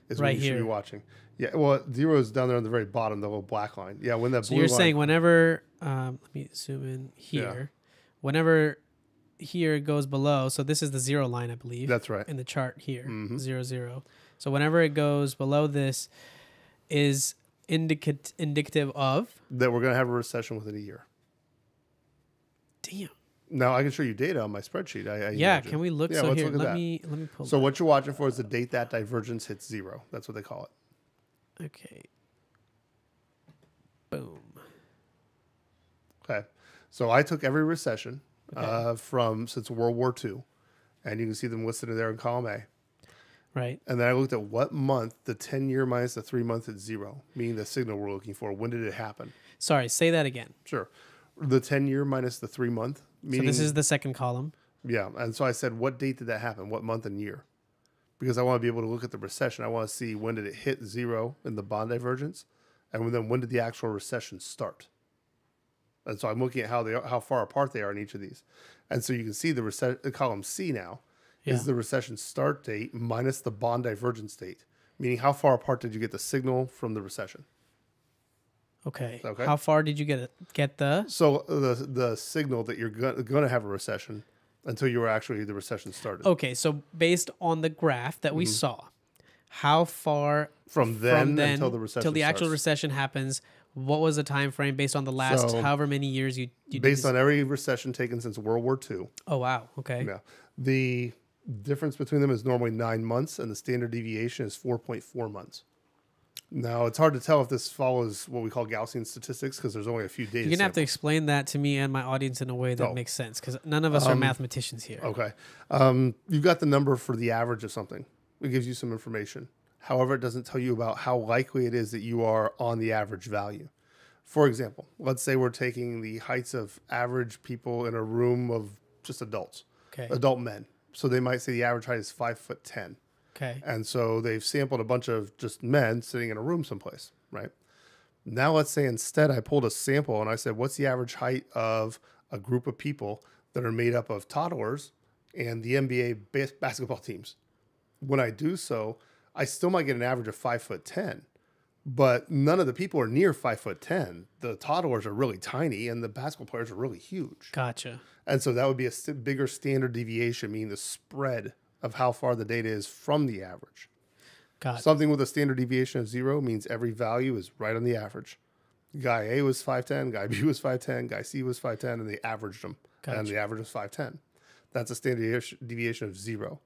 is Right what you should here. be watching. Yeah, well, zero is down there on the very bottom, the little black line. Yeah, when that So blue you're line, saying whenever, let me zoom in here, whenever here goes below, so this is the 0 line, I believe. That's right. In the chart here, 0, 0. So whenever it goes below this is indicative of, that we're going to have a recession within a year. damn. Now, I can show you data on my spreadsheet. I Yeah, emailed you. can we look? Yeah, So let's here, look at let that. me pull So that. what you're watching for is the date that divergence hits zero. That's what they call it. Okay. Boom. Okay. So I took every recession Okay. since World War II, and you can see them listed in there in column A. Right. And then I looked at what month the 10-year minus the 3-month is zero, meaning the signal we're looking for. When did it happen? Sorry, say that again. Sure. The 10-year minus the 3-month, So meaning... this is the second column. Yeah. And so I said, what date did that happen? What month and year? Because I want to be able to look at the recession. I want to see when did it hit zero in the bond divergence, and then when did the actual recession start? And so I'm looking at how far apart they are in each of these. And so you can see the column C now is the recession start date minus the bond divergence date, meaning how far apart did you get the signal from the recession? Okay. Okay. How far did you get the? So the signal that you're going to have a recession until the recession started. Okay, so based on the graph that we saw, how far From then until the recession till the actual starts. recession happens? What was the time frame based on the last So, however many years you did Based this? on every recession taken since World War II. Oh wow. Okay. Yeah. The difference between them is normally 9 months, and the standard deviation is 4.4 months. Now, it's hard to tell if this follows what we call Gaussian statistics because there's only a few data You're gonna have to samples. explain that to me and my audience in a way that Oh. makes sense because none of us are mathematicians here. Okay. You've got the number for the average of something. It gives you some information. However, it doesn't tell you about how likely it is that you are on the average value. For example, let's say we're taking the heights of average people in a room of just adults, Okay. adult men. So they might say the average height is 5'10". Okay. And so they've sampled a bunch of just men sitting in a room someplace, right? Now let's say instead I pulled a sample and I said, what's the average height of a group of people that are made up of toddlers and the NBA basketball teams? When I do so, I still might get an average of 5'10", but none of the people are near 5'10". The toddlers are really tiny and the basketball players are really huge. Gotcha. And so that would be a bigger standard deviation, meaning the spread of how far the data is from the average. Got it. Something with a standard deviation of 0 means every value is right on the average. Guy A was 5'10", guy B was 5'10", guy C was 5'10", and they averaged them. Gotcha. And the average was 5'10". That's a standard deviation of 0.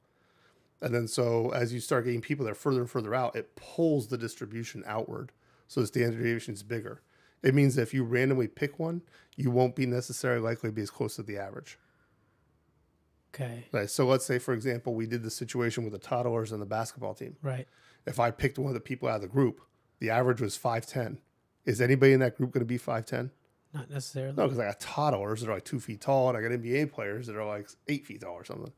And then so as you start getting people that are further and further out, it pulls the distribution outward. So the standard deviation is bigger. It means that if you randomly pick one, you won't be necessarily likely to be as close to the average. Okay. Right. So let's say, for example, we did the situation with the toddlers and the basketball team. Right. If I picked one of the people out of the group, the average was 5'10". Is anybody in that group going to be 5'10"? Not necessarily. No, because I got toddlers that are like 2 feet tall, and I got NBA players that are like 8 feet tall or something.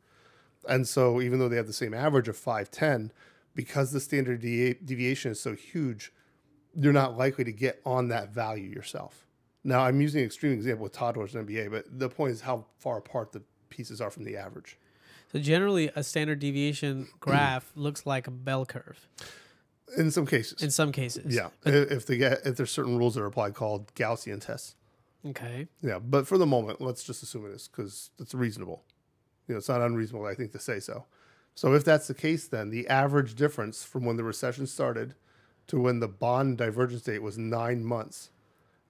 And so even though they have the same average of 5'10", because the standard deviation is so huge, you're not likely to get on that value yourself. Now, I'm using an extreme example with toddlers and NBA, but the point is how far apart the pieces are from the average. So generally, a standard deviation graph looks like a bell curve In some cases. in some cases. Yeah. If there's certain rules that are applied called Gaussian tests. Okay. Yeah. But for the moment, let's just assume it is because it's reasonable. It's not unreasonable, I think, to say so. So if that's the case, then the average difference from when the recession started to when the bond divergence date was 9 months,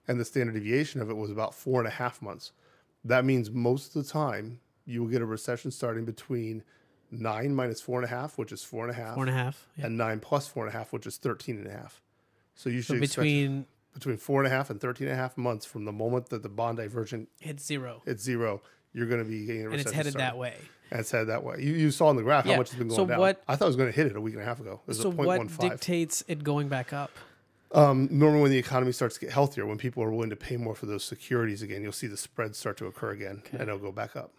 and the standard deviation of it was about 4.5 months. That means most of the time you will get a recession starting between 9 minus 4.5, which is 4.5, 4.5. Yeah. and 9 plus 4.5, which is 13.5. So you should expect between 4.5 and 13.5 months from the moment that the bond divergent hits zero, you're going to be getting a recession. and it's headed starting. that way. And it's headed that way. You saw in the graph how much it's been going down. I thought it was going to hit it a week and a half ago. It was So a what 0.15. dictates it going back up? Normally when the economy starts to get healthier, when people are willing to pay more for those securities again, you'll see the spreads start to occur again, and it'll go back up.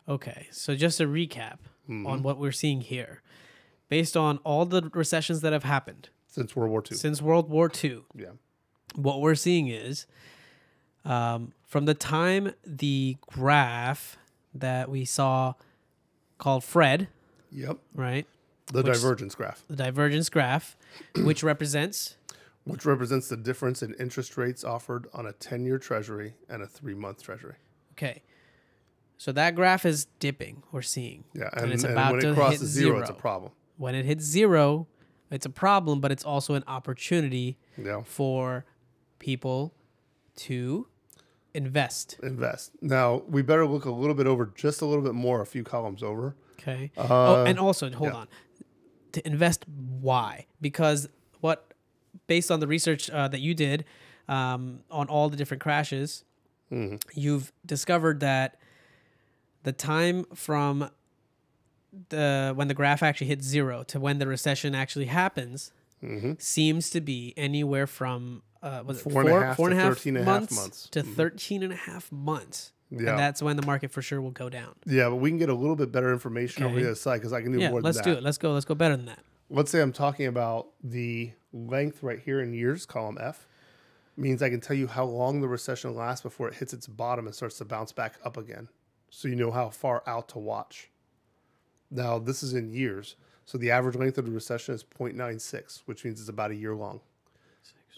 Okay, so just a recap on what we're seeing here. Based on all the recessions that have happened Since World War II. since World War II, Yeah. what we're seeing is from the time the graph that we saw called Fred, Yep. right? The divergence graph. The divergence graph, which represents the difference in interest rates offered on a 10-year treasury and a 3-month treasury. Okay. So that graph is dipping, we're seeing. Yeah, and it's and about when to it crosses hit zero, it's a problem. When it hits zero, it's a problem, but it's also an opportunity for people to invest. Now, we better look a little bit more, a few columns over. Okay. And also, hold on. To invest, why? Because based on the research that you did on all the different crashes, you've discovered that the time from when the graph actually hits zero to when the recession actually happens seems to be anywhere from four and a half to 13.5 months to 13.5 months. Yeah. And that's when the market for sure will go down. Yeah, but we can get a little bit better information over the other side because I can do more than that. Let's do it. Let's go better than that. Let's say I'm talking about the length right here in years, column F, means I can tell you how long the recession lasts before it hits its bottom and starts to bounce back up again. So you know how far out to watch. Now, this is in years. So the average length of the recession is 0.96, which means it's about a year long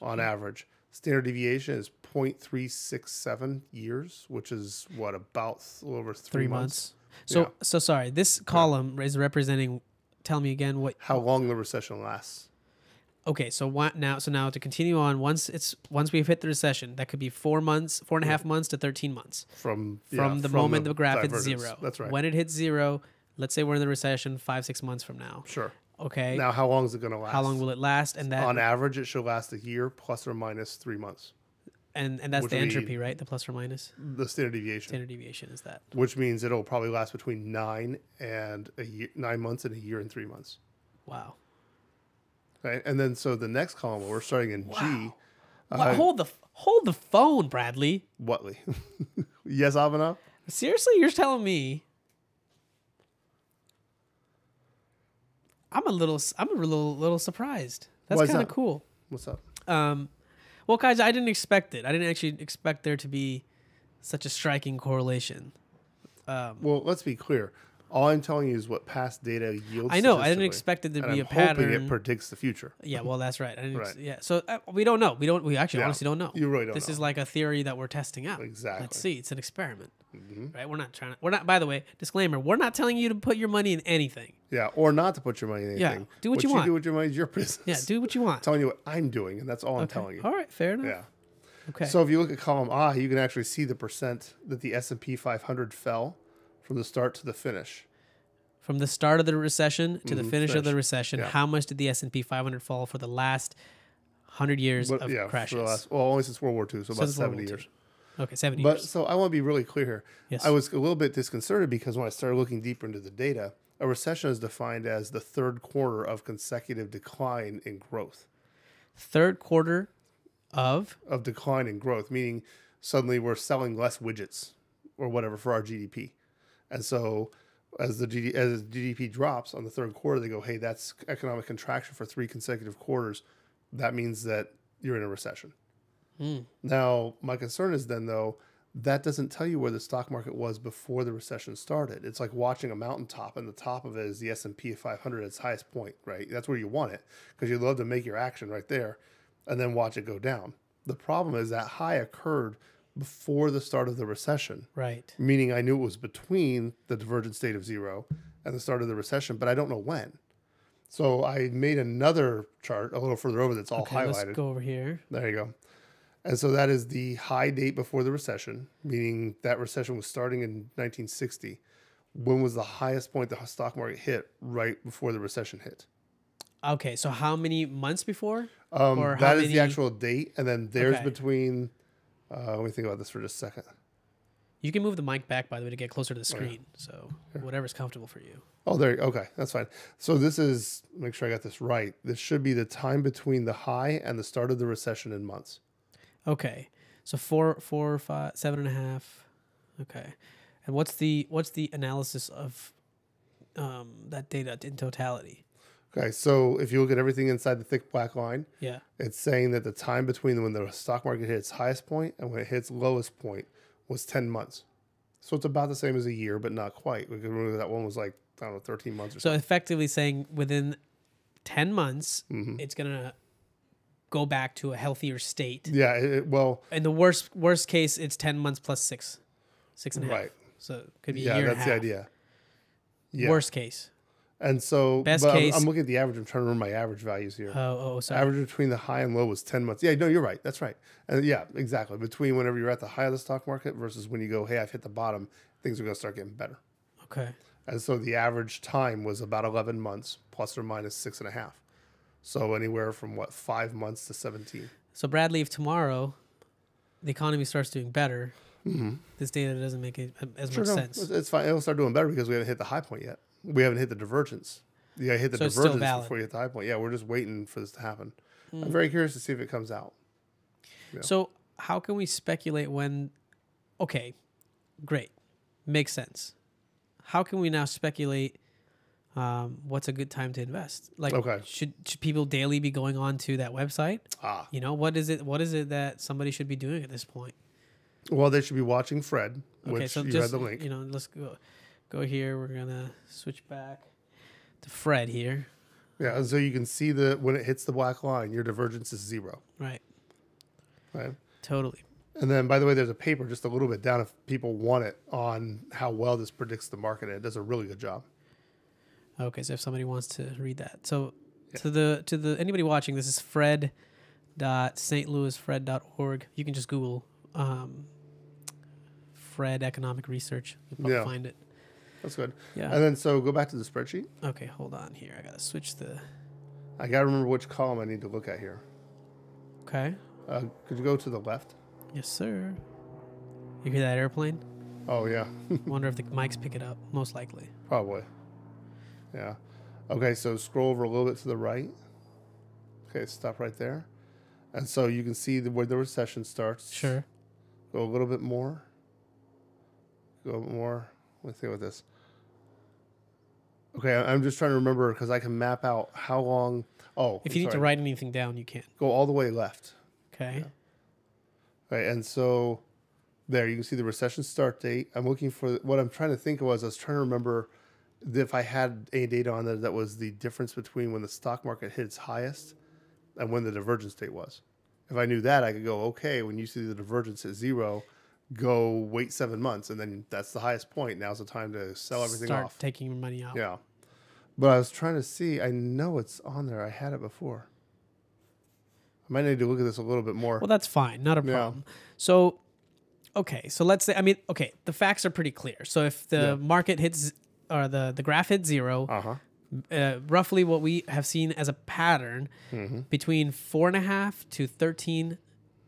on average. Standard deviation is 0.367 years, which is about a little over 3 months. So sorry, this column is representing. Tell me again how long the recession lasts. Okay, so now to continue on, once we've hit the recession, that could be 4 months, 4.5 months to 13 months from the moment the graph hits zero. That's right. When it hits zero, let's say we're in the recession 5-6 months from now. Sure. Okay. Now, how long is it going to last? How long will it last? And that on average, it should last a year plus or minus 3 months. And that's the entropy, right? The plus or minus. The standard deviation. Standard deviation is that. Which means it'll probably last between 9 months and a year and 3 months. Wow. Okay, and then so the next column, we're starting in G. Hold the phone, Bradley. Whatley. Yes, Avana? Seriously, you're telling me? I'm a little surprised. That's kind of cool. What's up? Well, guys, I didn't expect it. I didn't actually expect there to be such a striking correlation. Well, let's be clear. All I'm telling you is what past data yields. I know. I didn't expect it to be a pattern. Hoping it predicts the future. Yeah, well, that's right. Yeah. So we don't know. We actually honestly don't know. You really don't. This is like a theory that we're testing out. Exactly. Let's see. It's an experiment, right? We're not. By the way, disclaimer: we're not telling you to put your money in anything. Yeah, or not to put your money in anything. Yeah, do what you want. Do with your money is your business. Yeah, do what you want. I'm telling you what I'm doing, and that's all I'm telling you. All right, fair enough. Yeah. Okay. So if you look at column A, you can actually see the percent that the S&P 500 fell from the start to the finish. From the start of the recession to the finish of the recession, how much did the S&P 500 fall for the last 100 years of crashes? Only since World War II, so about 70 years. Okay, 70 years. But so I want to be really clear here. Yes. I was a little bit disconcerted because when I started looking deeper into the data, a recession is defined as the third quarter of consecutive decline in growth. Third quarter of decline in growth, meaning suddenly we're selling less widgets or whatever for our GDP. And so as GDP drops on the third quarter, they go, hey, that's economic contraction for 3 consecutive quarters. That means that you're in a recession. Now, my concern is then, though, that doesn't tell you where the stock market was before the recession started. It's like watching a mountaintop, and the top of it is the S&P 500 at its highest point, right? That's where you want it, because you'd love to make your action right there and then watch it go down. The problem is that high occurred before the start of the recession, Right. meaning I knew it was between the divergent state of zero and the start of the recession, but I don't know when. So I made another chart a little further over that's all Okay, highlighted. let's go over here. There you go. And so that is the high date before the recession, meaning that recession was starting in 1960. When was the highest point the stock market hit right before the recession hit? Okay, so how many months before? Or how That is many... the actual date. And then there's Okay. between, let me think about this for just a second. You can move the mic back, by the way, to get closer to the screen. So whatever's comfortable for you. Oh, there. Okay, that's fine. So this is, make sure I got this right. This should be the time between the high and the start of the recession in months. Okay, so 4, 5, 7.5. Okay, and what's the analysis of that data in totality? Okay, so if you look at everything inside the thick black line, Yeah. it's saying that the time between when the stock market hit its highest point and when it hit its lowest point was 10 months. So it's about the same as a year, but not quite. Because remember that one was like, I don't know, 13 months or So something. effectively saying within 10 months, it's gonna go back to a healthier state. Yeah, well, In the worst case, it's 10 months plus 6.5. right. So it could be a Yeah, year and a that's half. the idea. Yeah. Worst case. And so, Best but case- I'm looking at the average. I'm trying to remember my average values here. Sorry. Average between the high and low was 10 months. Yeah, no, you're right. That's right. And yeah, exactly. Between whenever you're at the high of the stock market versus when you go, hey, I've hit the bottom, things are going to start getting better. Okay. And so the average time was about 11 months, plus or minus 6.5. So anywhere from 5 months to 17. So Bradley, if tomorrow the economy starts doing better, this data doesn't make as much sense. It's fine. It'll start doing better because we haven't hit the high point yet. We haven't hit the divergence. You got to hit the So it's still divergence valid. before you hit the high point. Yeah, we're just waiting for this to happen. I'm very curious to see if it comes out. Yeah. So how can we speculate when? Okay, great, makes sense. How can we now speculate what's a good time to invest? Like, Okay. should people daily be going on to that website? Ah, You know, what is it that somebody should be doing at this point? well, they should be watching Fred, which Okay, so you just had the link. you know, let's go here. We're gonna switch back to Fred here. Yeah, and so you can see when it hits the black line, your divergence is 0. Right, Right. totally. And then, by the way, there's a paper just a little bit down if people want it on how well this predicts the market. And it does a really good job. Okay, so if somebody wants to read that, so to the anybody watching, this is fred.stlouisfred.org. You can just Google Fred Economic Research. You'll probably find it. That's good. Yeah. And then, so go back to the spreadsheet. Okay, hold on here. I gotta switch the. I got to remember which column I need to look at here. Okay. Could you go to the left? Yes, sir. You hear that airplane? Oh, yeah. Wonder if the mics pick it up. Most likely. Probably. Yeah. Okay, so scroll over a little bit to the right. Okay, stop right there. And so you can see where the recession starts. Sure. Go a little bit more. Go a bit more. Let me think about this. Okay, I'm just trying to remember because I can map out how long. Oh, If you need to write anything down, you can. Go all the way left. Okay. Yeah. Right, and so there you can see the recession start date. I'm looking for what I'm trying to think was I was trying to remember if I had any data on that was the difference between when the stock market hit its highest and when the divergence date was. If I knew that, I could go, okay, when you see the divergence at 0, go wait 7 months, and then that's the highest point. Now's the time to sell everything Start off. taking your money out. Yeah. But I was trying to see, I know it's on there. I had it before. I might need to look at this a little bit more. Well, that's fine. Not a problem. So, okay. So let's say, the facts are pretty clear. So if the market hits, or the graph hits 0, roughly what we have seen as a pattern between 4.5 to 13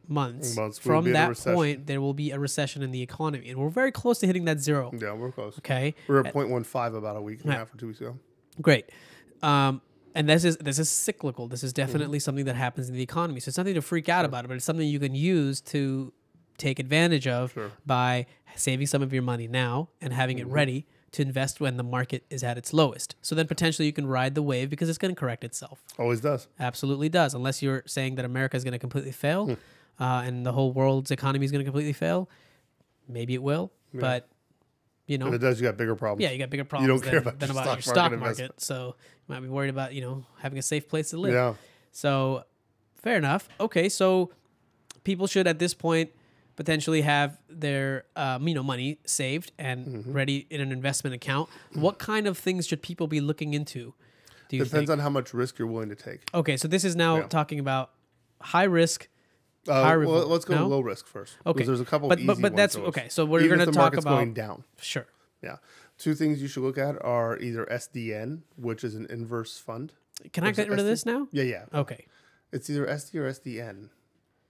months from that point, there will be a recession in the economy. And we're very close to hitting that 0. Yeah, we're close. Okay. We were at 0.15 about a week and a half or 2 weeks ago. Great. And this is cyclical. This is definitely something that happens in the economy. So it's nothing to freak out about it, but it's something you can use to take advantage of by saving some of your money now and having it ready to invest when the market is at its lowest. So then potentially you can ride the wave because it's going to correct itself. Always does. Absolutely does. Unless you're saying that America is going to completely fail. and the whole world's economy is going to completely fail, maybe it will. Yeah. But you know, If it does, you got bigger problems. yeah, you got bigger You problems don't care about than your about your stock stock market market. investment. So you might be worried about having a safe place to live. Yeah. So fair enough. Okay, so people should at this point potentially have their money saved and ready in an investment account. What kind of things should people be looking into? Do you Depends think? on how much risk you're willing to take. Okay, so this is now Yeah. talking about high risk, high Well, reward. let's go No? low risk first. Okay, There's a couple but easy but ones that's to okay. us. So we're Even going if to the talk market's about going down. sure. Yeah. Two things you should look at are either SDN, which is an inverse fund. Can I get rid of this now? Yeah, yeah. Okay. It's either SD or SDN.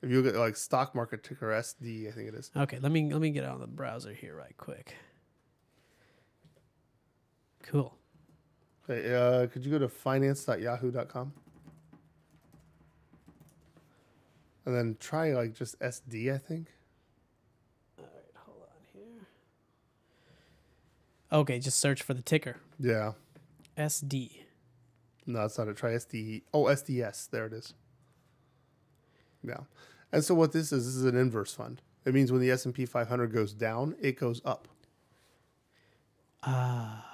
If you look at like stock market ticker SD, I think it is. Okay, let me get on the browser here right quick. Cool. Okay, could you go to finance.yahoo.com? And then try like just SD, I think. All right, hold on here. Okay, just search for the ticker. Yeah. SD. No, that's not it. Try SD. Oh, SDS. There it is. Yeah. And so what this is an inverse fund. It means when the S&P 500 goes down, it goes up.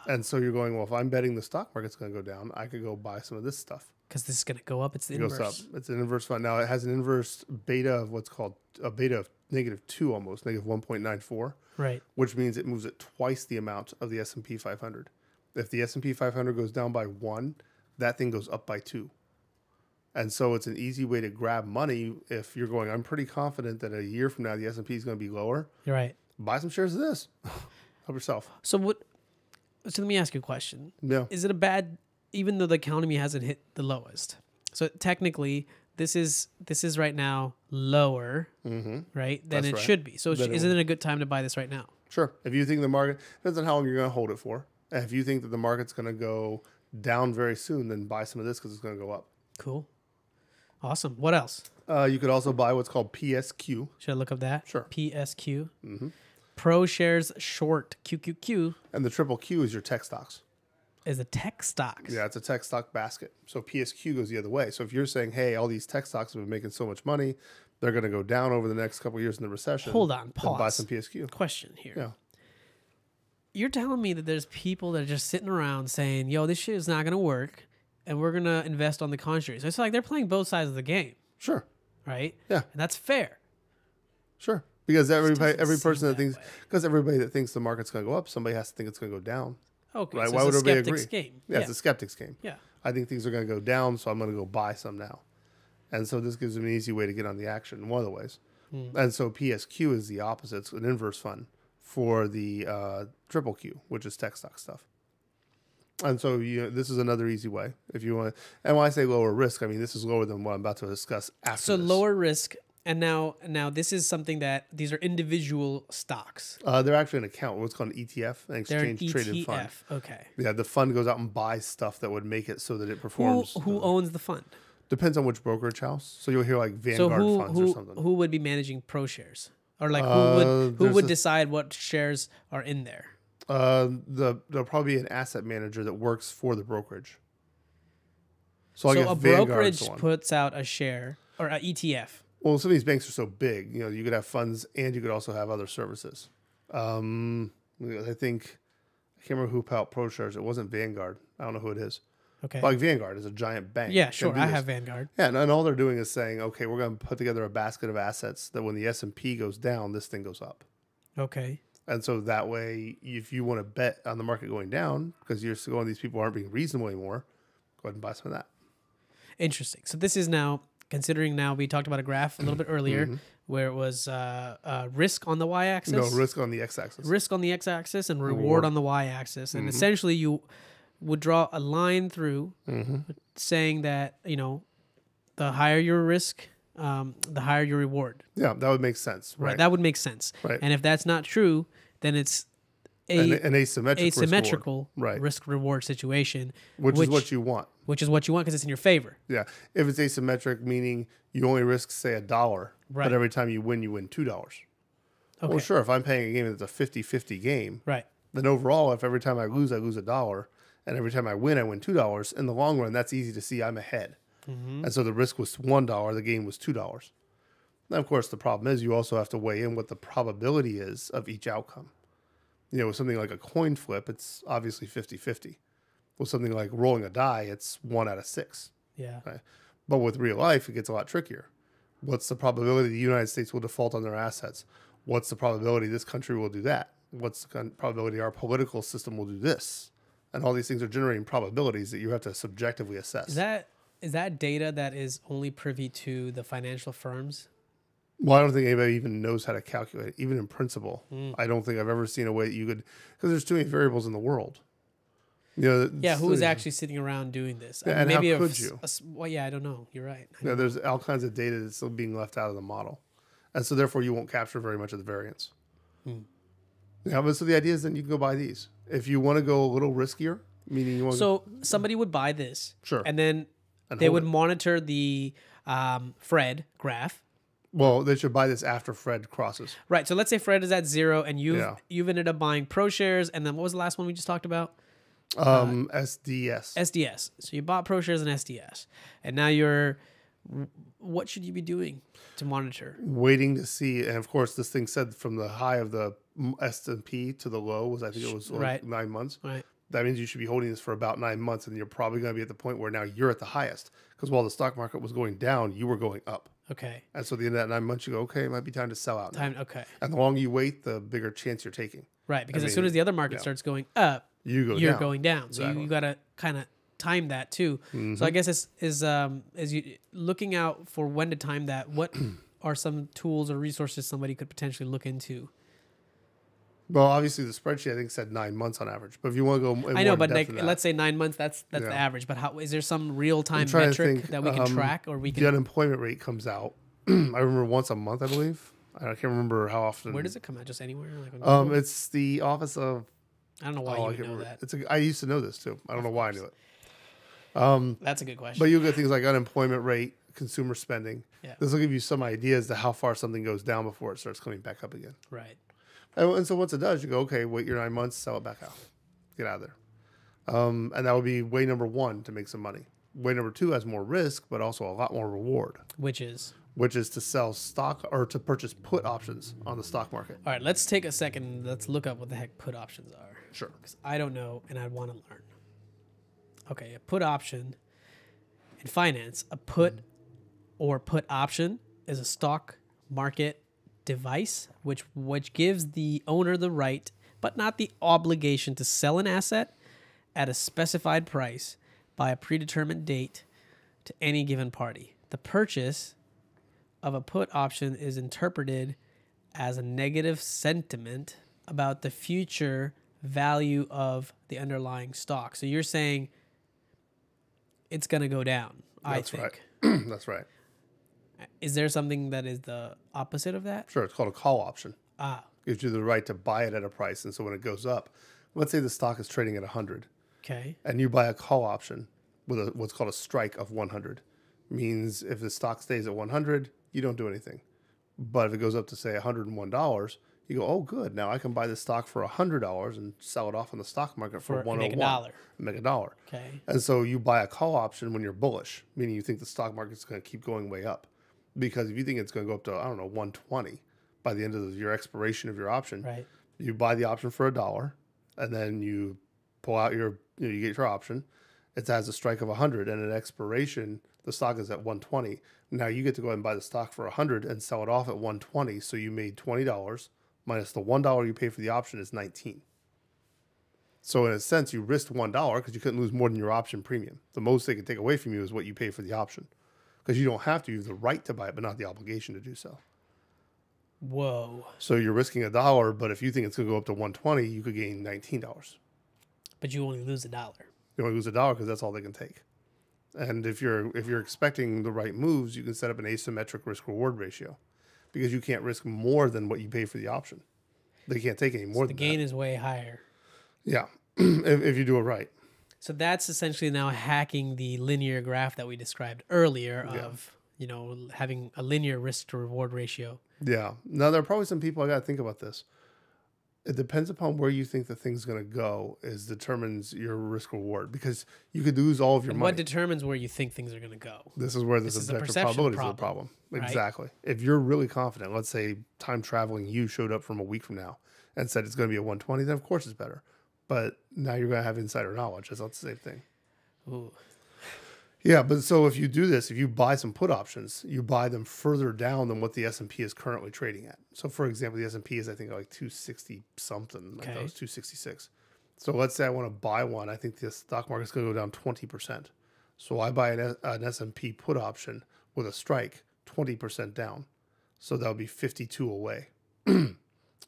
And so you're going, well, if I'm betting the stock market's going to go down, I could go buy some of this stuff. Because this is going to go up. It's the It inverse. goes up. It's an inverse fund. Now, it has an inverse beta of what's called a beta of -2 almost, -1.94, Right. which means it moves at twice the amount of the S&P 500. If the S&P 500 goes down by 1, that thing goes up by 2. And so it's an easy way to grab money if you're going, I'm pretty confident that a year from now the S&P is going to be lower. You're right. Buy some shares of this. Help yourself. So let me ask you a question. Yeah. Is it a bad, even though the economy hasn't hit the lowest? So technically, this is right now lower, right, than That's it right. should be. So Then it isn't it a good time to buy this right now? Sure. If you think the market, depends on how long you're going to hold it for. And if you think that the market's going to go down very soon, then buy some of this because it's going to go up. Cool. Awesome. What else? You could also buy what's called PSQ. Should I look up that? Sure. PSQ. Pro Shares Short QQQ And the triple Q is your tech stocks. is a tech stocks. Yeah, it's a tech stock basket. So PSQ goes the other way. So if you're saying, hey, all these tech stocks have been making so much money, they're going to go down over the next couple of years in the recession. Hold on. Then Pause. buy some PSQ. Question here. Yeah. You're telling me that there's people that are just sitting around saying, yo, this shit is not going to work, and we're going to invest on the contrary. So it's like they're playing both sides of the game, Sure. right? Yeah. And that's fair. Sure. Because every doesn't person that seem thinks, that way. because everybody that thinks the market's going to go up, somebody has to think it's going to go down. Okay. Right? So Why it's would a everybody skeptic's agree? game. Yeah, it's a skeptic's game. Yeah. I think things are going to go down, so I'm going to go buy some now. And so this gives them an easy way to get on the action, one of the ways. And so PSQ is the opposite. It's an inverse fund for the triple Q, which is tech stock stuff. And so this is another easy way if you want. And when I say lower risk, I mean this is lower than what I'm about to discuss after So this. lower risk. And now this is something that these are individual stocks. They're actually an account, what's called an ETF, an They're an exchange traded fund. ETF. Okay. Yeah, the fund goes out and buys stuff that would make it so that it performs. Who owns the fund? Depends on which brokerage house. So you'll hear like So Vanguard funds or something. who would be managing pro shares? Or like who there's would a- decide what shares are in there? There'll probably be an asset manager that works for the brokerage. So I So guess a Vanguard's brokerage the one. puts out a share or a E ETF. Well, some of these banks are so big. You could have funds and you could also have other services. I think I can't remember who put out ProShares. It wasn't Vanguard. I don't know who it is. Okay. But like Vanguard is a giant bank. Yeah, Can sure. do I this. have Vanguard. Yeah, and all they're doing is saying, okay, we're going to put together a basket of assets that when the S&P goes down, this thing goes up. Okay. And so that way, if you want to bet on the market going down, because you're still going, these people aren't being reasonable anymore, go ahead and buy some of that. Interesting. So this is now considering now we talked about a graph a little bit earlier where it was risk on the y-axis. No, risk on the x-axis. Risk on the x-axis and reward on the y-axis. And essentially you would draw a line through saying that, the higher your risk, the higher your reward. Yeah, that would make sense. Right. Right. That would make sense. Right. And if that's not true, then it's An asymmetrical Right. risk reward situation, which is what you want. which is what you want because it's in your favor. Yeah. If it's asymmetric, meaning you only risk, say, $1, Right. but every time you win $2. Okay. Well, sure, if I'm paying a game that's a 50-50 game, Right. then overall, if every time I lose $1, and every time I win $2, in the long run, that's easy to see I'm ahead. And so the risk was $1, the gain was $2. Now, of course, the problem is you also have to weigh in what the probability is of each outcome. With something like a coin flip, it's obviously 50-50. With something like rolling a die, it's 1 out of 6. Yeah. Right? But with real life, it gets a lot trickier. What's the probability the United States will default on their assets? What's the probability this country will do that? What's the probability our political system will do this? And all these things are generating probabilities that you have to subjectively assess. Is that data that is only privy to the financial firms? Well, I don't think anybody even knows how to calculate it, even in principle. I don't think I've ever seen a way that you could, because there's too many variables in the world. Yeah, who is actually sitting around doing this? Yeah, and maybe how could you? Well, yeah, I don't know. You're right. There's all kinds of data that's still being left out of the model. And so therefore you won't capture very much of the variance. Yeah, but so the idea is then you can go buy these. If you want to go a little riskier, meaning you want somebody would buy this. Sure. And then they would monitor the Fred graph. Well, they should buy this after Fred crosses. Right. So let's say Fred is at 0 and you've ended up buying Pro Shares, and then what was the last one we just talked about? SDS. SDS. So you bought Pro Shares and SDS. And now what should you be doing to monitor? Waiting to see, and of course this thing said from the high of the S&P to the low was, I think it was like 9 months. Right. That means you should be holding this for about 9 months, and you're probably going to be at the point where now you're at the highest. Because while the stock market was going down, you were going up. Okay. And so at the end of that 9 months, you go, okay, it might be time to sell out. Okay. And the longer you wait, the bigger chance you're taking. Right, because as soon as the other market starts going up, you're going down. Exactly. So you got to kind of time that too. So I guess is you looking out for when to time that. What are some tools or resources somebody could potentially look into? Well, obviously the spreadsheet I think said 9 months on average. But if you want to go, I know, but like let's say 9 months, that's the average. But how is there some real time metric that we can track, or we can? The unemployment rate comes out. I remember once a month, I believe. I can't remember how often. Where does it come out? Just anywhere? Like it's the office of. I don't know why you know that. I used to know this too. I don't know why I knew it. That's a good question. But you'll get things like unemployment rate, consumer spending. Yeah. This will give you some idea as to how far something goes down before it starts coming back up again. Right. And so once it does, you go, okay, wait your 9 months, sell it back out. Get out of there. And that would be way number 1 to make some money. Way number 2 has more risk, but also a lot more reward. Which is to sell stock or to purchase put options on the stock market. All right, let's take a second. Let's look up what the heck put options are. Sure. Because I don't know and I want to learn. Okay, a put option in finance, a put or put option is a stock market device which gives the owner the right but not the obligation to sell an asset at a specified price by a predetermined date to any given party. The purchase of a put option is interpreted as a negative sentiment about the future value of the underlying stock. So you're saying it's going to go down, I think. Right. That's right. Is there something that is the opposite of that? Sure. It's called a call option. Gives you the right to buy it at a price. And so when it goes up, let's say the stock is trading at 100. Okay. And you buy a call option with what's called a strike of 100. Means if the stock stays at 100, you don't do anything. But if it goes up to, say, $101, you go, oh, good. Now I can buy this stock for $100 and sell it off on the stock market for $101. Make a dollar. Okay. And so you buy a call option when you're bullish, meaning you think the stock market's going to keep going way up. Because if you think it's going to go up to, 120 by the end of your expiration of your option, right, you buy the option for $1, and then you pull out you get your option. It has a strike of 100, and at expiration, the stock is at 120. Now you get to go ahead and buy the stock for 100 and sell it off at 120. So you made $20 minus the $1 you pay for the option is 19. So in a sense, you risked $1 because you couldn't lose more than your option premium. The most they could take away from you is what you pay for the option, because you don't have to. You have the right to buy it, but not the obligation to do so. Whoa. So you're risking $1, but if you think it's going to go up to 120, you could gain $19. But you only lose $1. You only lose $1 because that's all they can take. And if you're expecting the right moves, you can set up an asymmetric risk reward ratio, because you can't risk more than what you pay for the option. They can't take any more than that. The gain is way higher. Yeah, if you do it right. So that's essentially now hacking the linear graph that we described earlier of, having a linear risk to reward ratio. Yeah. Now, there are probably some people, I got to think about this. It depends upon where you think the thing's going to go determines your risk reward because you could lose all of your And money. what determines where you think things are going to go? This is where This is a objective perception probability is the problem, problem. right? Exactly. If you're really confident, let's say time traveling you showed up from a week from now and said it's going to be a 120, then of course it's better. But now you're going to have insider knowledge. That's not the same thing. Ooh. Yeah, but so if you do this, if you buy some put options, you buy them further down than what the S&P is currently trading at. So for example, the S&P is I think like 260 something. I thought it was 266. So let's say I want to buy one. I think the stock market's going to go down 20%. So I buy an S&P put option with a strike 20% down. So that would be 52 away.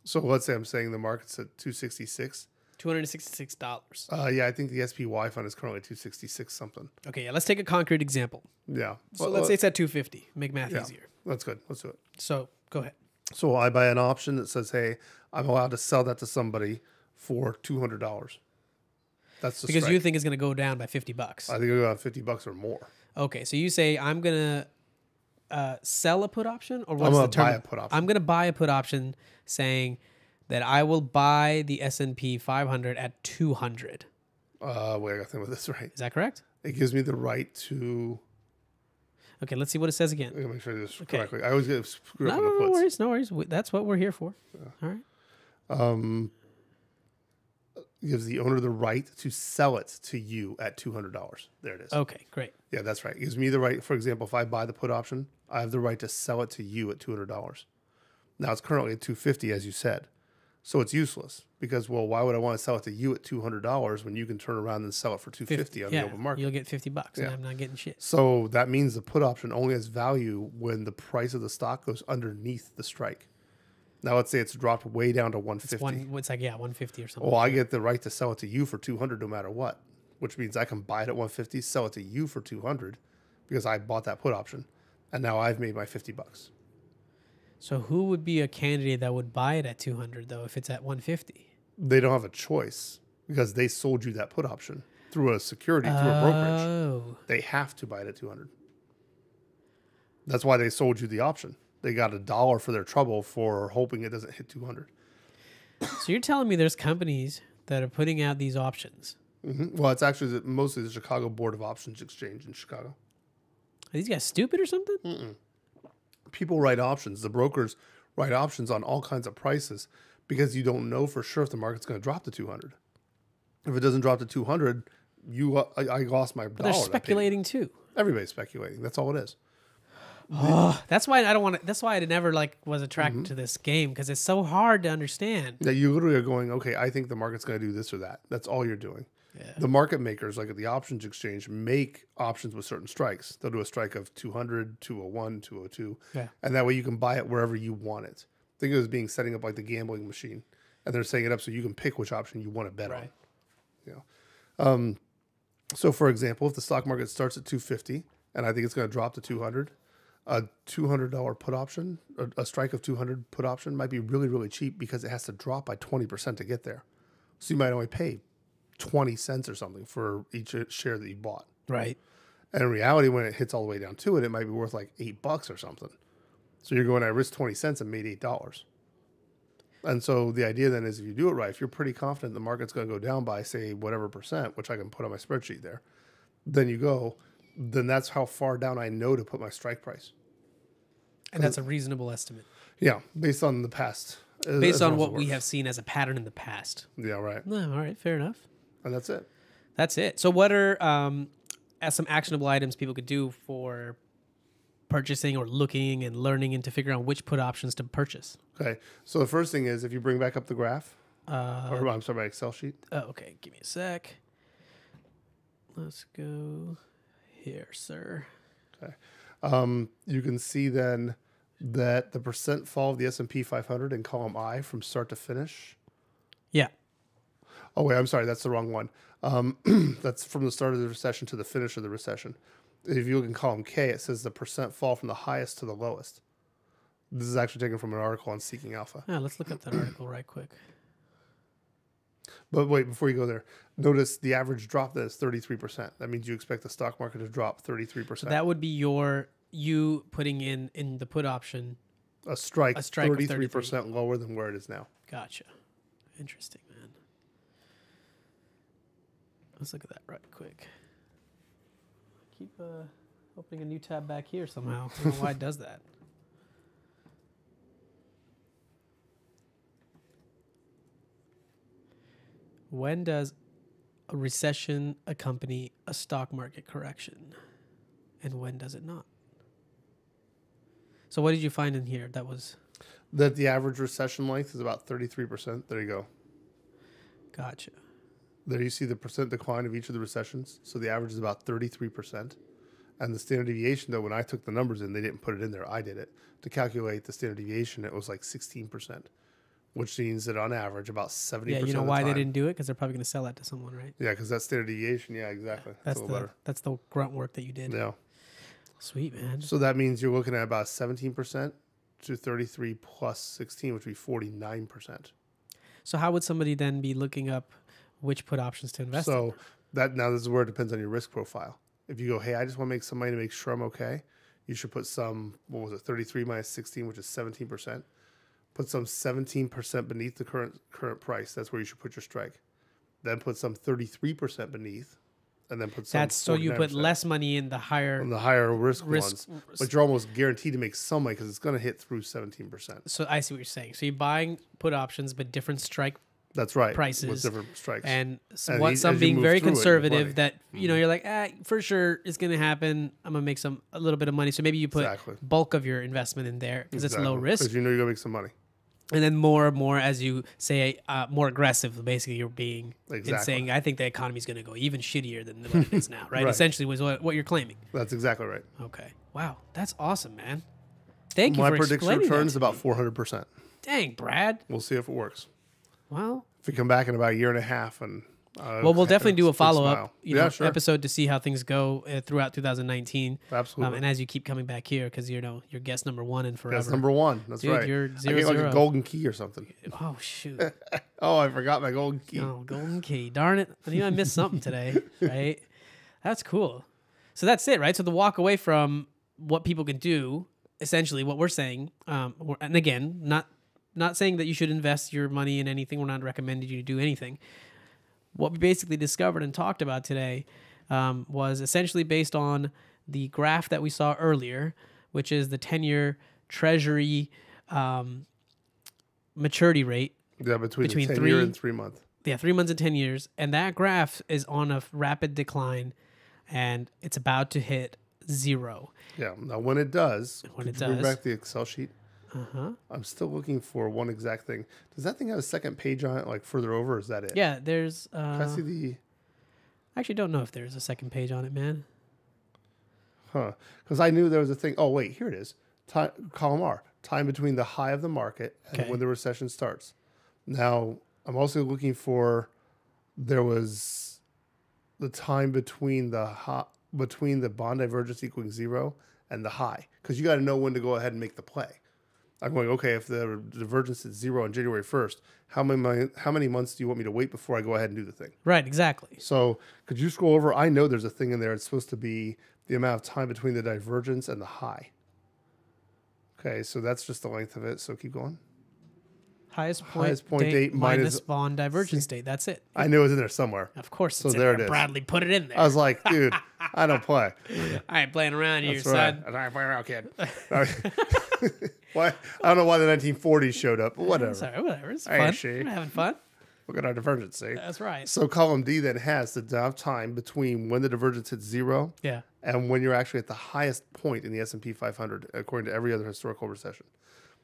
So let's say I'm saying the market's at 266. $266. Yeah, I think the SPY fund is currently 266 something. Okay, yeah, let's take a concrete example. Yeah. So let's say it's at 250. Make math easier. That's good. Let's do it. So go ahead. So I buy an option that says, hey, I'm allowed to sell that to somebody for $200. That's the because strike. you think it's going to go down by $50. I think it'll go down $50 or more. Okay, so you say I'm going to sell a put option, or what's I'm the going to term? buy a put option. I'm going to buy a put option saying that I will buy the S&P 500 at 200. Wait, I got to think about this right. Is that correct? It gives me the right to. Okay, let's see what it says I again. gotta make sure I do this correctly. I always get screwed up No, with the puts. no worries. That's what we're here for. All right. It gives the owner the right to sell it to you at $200. There it is. Okay, great. Yeah, that's right. It gives me the right. For example, if I buy the put option, I have the right to sell it to you at $200. Now it's currently at $250, as you said. So it's useless because, well, why would I want to sell it to you at $200 when you can turn around and sell it for $250 on the open market? You'll get $50 and I'm not getting shit. So that means the put option only has value when the price of the stock goes underneath the strike. Now let's say it's dropped way down to 150. It's like 150 or something. Well, I get the right to sell it to you for 200 no matter what, which means I can buy it at 150, sell it to you for 200 because I bought that put option, and now I've made my $50. So who would be a candidate that would buy it at 200 though if it's at 150? They don't have a choice because they sold you that put option through a security, through a brokerage. Oh. They have to buy it at 200. That's why they sold you the option. They got $1 for their trouble for hoping it doesn't hit 200. So you're telling me there's companies that are putting out these options. Mm-hmm. Well, it's actually mostly the Chicago Board of Options Exchange in Chicago. Are these guys stupid or something? Mm-mm. People write options. The brokers write options on all kinds of prices because you don't know for sure if the market's going to drop to 200. If it doesn't drop to 200, I lost my dollar. But they're speculating too. Everybody's speculating. That's all it is. That's why I don't want to. That's why I never was attracted to this game because it's so hard to understand. Yeah, you literally are going, okay, I think the market's going to do this or that. That's all you're doing. Yeah. The market makers, like at the options exchange, make options with certain strikes. They'll do a strike of 200, 201, 202. Yeah. And that way you can buy it wherever you want it. Think of it as being setting up like the gambling machine. And they're setting it up so you can pick which option you want to bet on. You know? So, for example, if the stock market starts at 250 and I think it's going to drop to 200, a $200 put option, a strike of 200 put option might be really, really cheap because it has to drop by 20% to get there. So you might only pay 20 cents or something for each share that you bought. Right. And in reality, when it hits all the way down to it, it might be worth like $8 or something. So you're going, I risked 20 cents and made $8. And so the idea then is if you do it right, if you're pretty confident the market's going to go down by, say, whatever percent, which I can put on my spreadsheet there, then that's how far down I know to put my strike price. And that's a reasonable estimate. Yeah, based on the past. Based on what we have seen as a pattern in the past. Yeah, right. No, all right, fair enough. And that's it. That's it. So what are some actionable items people could do for purchasing or looking and learning and to figure out which put options to purchase? Okay, so the first thing is if you bring back up the graph, or I'm sorry, my Excel sheet. Oh, okay, give me a sec. Let's go here, sir. Okay, you can see then that the percent fall of the S&P 500 in column I from start to finish. Yeah. Oh wait, I'm sorry, that's the wrong one. That's from the start of the recession to the finish of the recession. If you look in column K, it says the percent fall from the highest to the lowest. This is actually taken from an article on Seeking Alpha. Yeah, let's look at that article right quick. But wait, before you go there, notice the average drop that is 33%. That means you expect the stock market to drop 33%. So that would be you putting in the put option a strike of 33% lower than where it is now. Gotcha. Interesting, man. Let's look at that right quick. Keep opening a new tab back here somehow. I don't know why it does that. When does a recession accompany a stock market correction? And when does it not? So what did you find in here that was... That the average recession length is about 33%. There you go. Gotcha. There you see the percent decline of each of the recessions. So the average is about 33%. And the standard deviation, though, when I took the numbers in, they didn't put it in there. I did it. To calculate the standard deviation, it was like 16%, which means that on average, about 70% Yeah, you know of the why time, they didn't do it? Because they're probably going to sell that to someone, right? Yeah, because that's standard deviation. Yeah, exactly. That's a little better. That's the grunt work that you did. Yeah. Sweet, man. So that means you're looking at about 17% to 33 plus 16, which would be 49%. So how would somebody then be looking up which put options to invest in? So that now this is where it depends on your risk profile. If you go, hey, I just want to make some money to make sure I'm okay, you should put some, what was it, 33 minus 16, which is 17%. Put some 17% beneath the current price. That's where you should put your strike. Then put some 33% beneath, and then put some. That's so you put 49% less money in the higher on the higher risk ones, but you're almost guaranteed to make some money because it's going to hit through 17%. So I see what you're saying. So you're buying put options, but different strike That's right. prices, with different strikes, and And what as some you being move very through it, you're conservative. plenty. That you're like, for sure it's going to happen. I'm gonna make a little bit of money. So maybe you put Exactly. bulk of your investment in there because it's low risk, because you know you're going to make some money. and then more and more as you say more aggressive. Basically, you're being and Exactly. saying, I think the economy is going to go even shittier than what it is now. Right? Right. Essentially, was what you're claiming. That's exactly right. Okay. Wow, that's awesome, man. Thank you My for prediction explaining return is that to about me. 400%. Dang, Brad. We'll see if it works. Well, If we come back in about a year and a half, and we'll definitely do a big follow up, smile. Sure. episode to see how things go throughout 2019. Absolutely. And as you keep coming back here, because you're guest number one in forever. That's number one. That's Dude, right. you're I 0, get like 0. a golden key or something. Oh shoot! Oh, I forgot my golden key. Oh, golden key. Darn it! I missed something today. Right? That's cool. So that's it, right? So the walk away from what people can do, essentially, what we're saying, and again, not saying that you should invest your money in anything. We're not recommending you to do anything. What we basically discovered and talked about today was essentially based on the graph that we saw earlier, which is the 10-year Treasury maturity rate. Yeah, between the 10 3 year and 3 month. Yeah, 3 months and 10 years. And that graph is on a rapid decline, and it's about to hit 0. Yeah. Now, when it does, When could it you bring does. back the Excel sheet? Uh-huh. I'm still looking for one exact thing. Does that thing have a second page on it, like further over, or is that it? Yeah, there's... Can I see the... I actually don't know if there's a second page on it, man. Huh. Because I knew there was a thing. Oh, wait, here it is. Column R. Time between the high of the market and Okay. when the recession starts. Now, I'm also looking for... There was the time between the bond divergence equaling 0 and the high. Because you got to know when to go ahead and make the play. I'm going, okay, if the divergence is 0 on January 1st, how many months do you want me to wait before I go ahead and do the thing? Right, exactly. So could you scroll over? I know there's a thing in there. It's supposed to be the amount of time between the divergence and the high. Okay, so that's just the length of it. So keep going. Highest point date date minus minus- bond divergence date. That's it. I knew it was in there somewhere. Of course, So it's in there there. it is. Bradley put it in there. I was like, dude, I don't play. I ain't playing around here, That's right. son. I don't play around, kid. Why? I don't know why the 1940s showed up, but whatever. Sorry, whatever. It's Hey, fun. she. We're having fun. Look at our divergence, see? That's right. So column D then has the downtime between when the divergence hits 0 Yeah. and when you're actually at the highest point in the S&P 500, according to every other historical recession.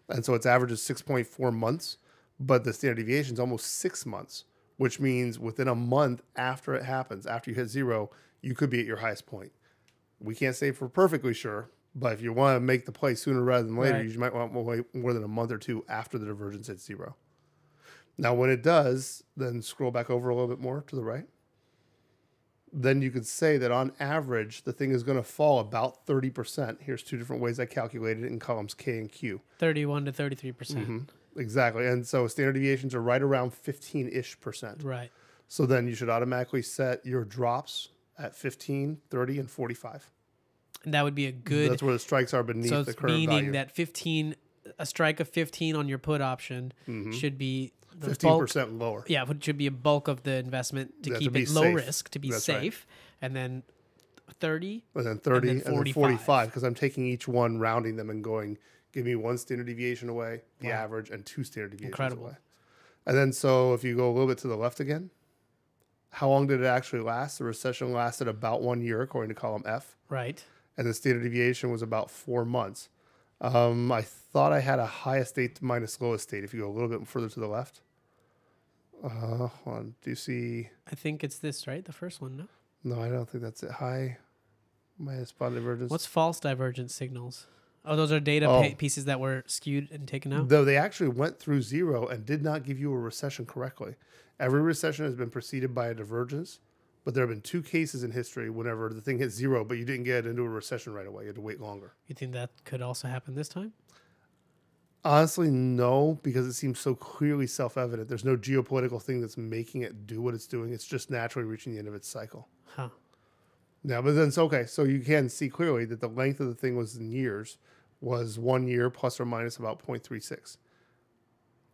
And so its average is 6.4 months, but the standard deviation is almost 6 months, which means within a month after it happens, after you hit 0, you could be at your highest point. We can't say for perfectly sure, but if you want to make the play sooner rather than later, Right. you might want to wait more than a month or two after the divergence hits 0. Now, when it does, then scroll back over a little bit more to the right. Then you could say that on average, the thing is going to fall about 30%. Here's two different ways I calculated it in columns K and Q. 31 to 33%. Exactly. And so standard deviations are right around 15-ish%. Right. So then you should automatically set your drops at 15, 30, and 45. And that would be a good. That's where the strikes are beneath So the it's current meaning value. that 15, a strike of 15 on your put option should be the 15% lower. Yeah, which should be a bulk of the investment to Yeah, keep to be it low safe. risk, to be That's right. safe, and then 30, And then 30, and then 45. because I'm taking each one, rounding them, and going, give me one standard deviation away, the Wow. average, and two standard deviations Incredible. away. And then so if you go a little bit to the left again, how long did it actually last? The recession lasted about 1 year, according to column F. Right. And the standard deviation was about 4 months. I thought I had a highest state minus lowest state. If you go a little bit further to the left. Hold on. Do you see? I think it's this, right? The first one, no? No, I don't think that's it. High minus spot divergence. What's false divergence signals? Oh, those are data pieces that were skewed and taken out? Though they actually went through zero and did not give you a recession correctly. Every recession has been preceded by a divergence, but there have been 2 cases in history whenever the thing hit zero, but you didn't get into a recession right away. You had to wait longer. You think that could also happen this time? Honestly, no, because it seems so clearly self-evident. There's no geopolitical thing that's making it do what it's doing. It's just naturally reaching the end of its cycle. Huh. Now, but then it's okay. So you can see clearly that the length of the thing was in years, was 1 year plus or minus about 0.36.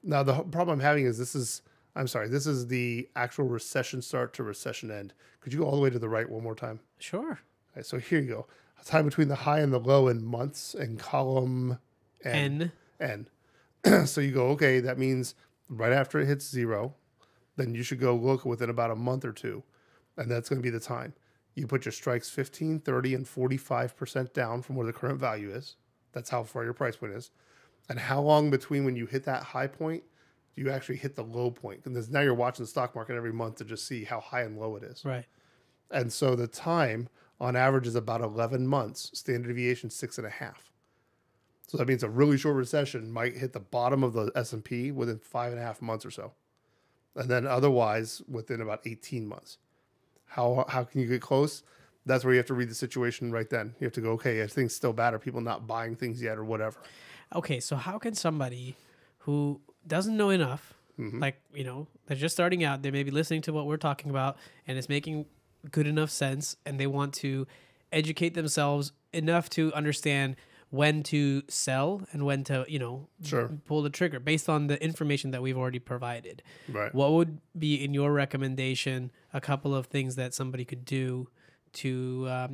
Now, the problem I'm having is this is the actual recession start to recession end. Could you go all the way to the right one more time? Sure. Okay, so here you go. Time between the high and the low in months and column N. So you go, okay, that means right after it hits zero, then you should go look within about a month or two, and that's going to be the time. You put your strikes 15, 30, and 45% down from where the current value is. That's how far your price point is. And how long between when you hit that high point do you actually hit the low point? Because now you're watching the stock market every month to just see how high and low it is. Right. And so the time on average is about 11 months, standard deviation 6.5. So that means a really short recession might hit the bottom of the S&P within 5.5 months or so. And then otherwise within about 18 months. How can you get close? That's where you have to read the situation right then. You have to go, okay, are things still bad? Are people not buying things yet or whatever? Okay, so how can somebody who doesn't know enough, like, they're just starting out, they may be listening to what we're talking about and it's making good enough sense and they want to educate themselves enough to understand when to sell and when to, pull the trigger based on the information that we've already provided. Right. What would be, in your recommendation, a couple of things that somebody could do to,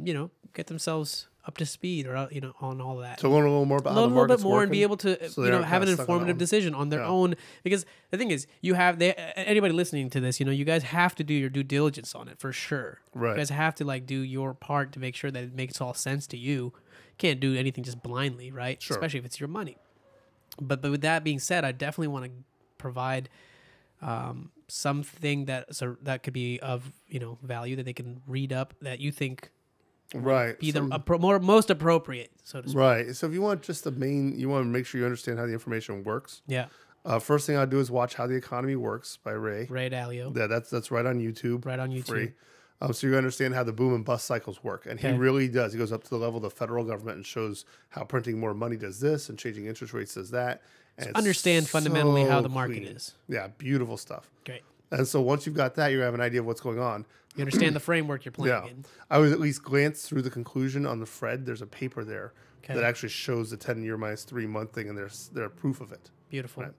get themselves up to speed or, on all that? To learn a little more about how the a little bit market's more working, and be able to, have an informative decision on their own. Because the thing is, anybody listening to this, you guys have to do your due diligence on it for sure. Right. You guys have to do your part to make sure that it makes all sense to you. Can't do anything just blindly, right? Sure. Especially if it's your money. But with that being said, I definitely want to provide something that could be of value that they can read up that you think right be most appropriate, so to speak. Right. So if you want just you want to make sure you understand how the information works. Yeah. First thing I'd do is watch How the Economy Works by Ray Dalio. Yeah, that's right on YouTube. Right on YouTube. Free. So you understand how the boom and bust cycles work. And he really does. He goes up to the level of the federal government and shows how printing more money does this and changing interest rates does that. And so understand fundamentally how the market is. Yeah, beautiful stuff. Great. And so once you've got that, you have an idea of what's going on. You understand the framework you're playing in. I would at least glance through the conclusion on the Fred. There's a paper there that actually shows the 10-year minus 3-month thing, and there's proof of it. Beautiful. Right?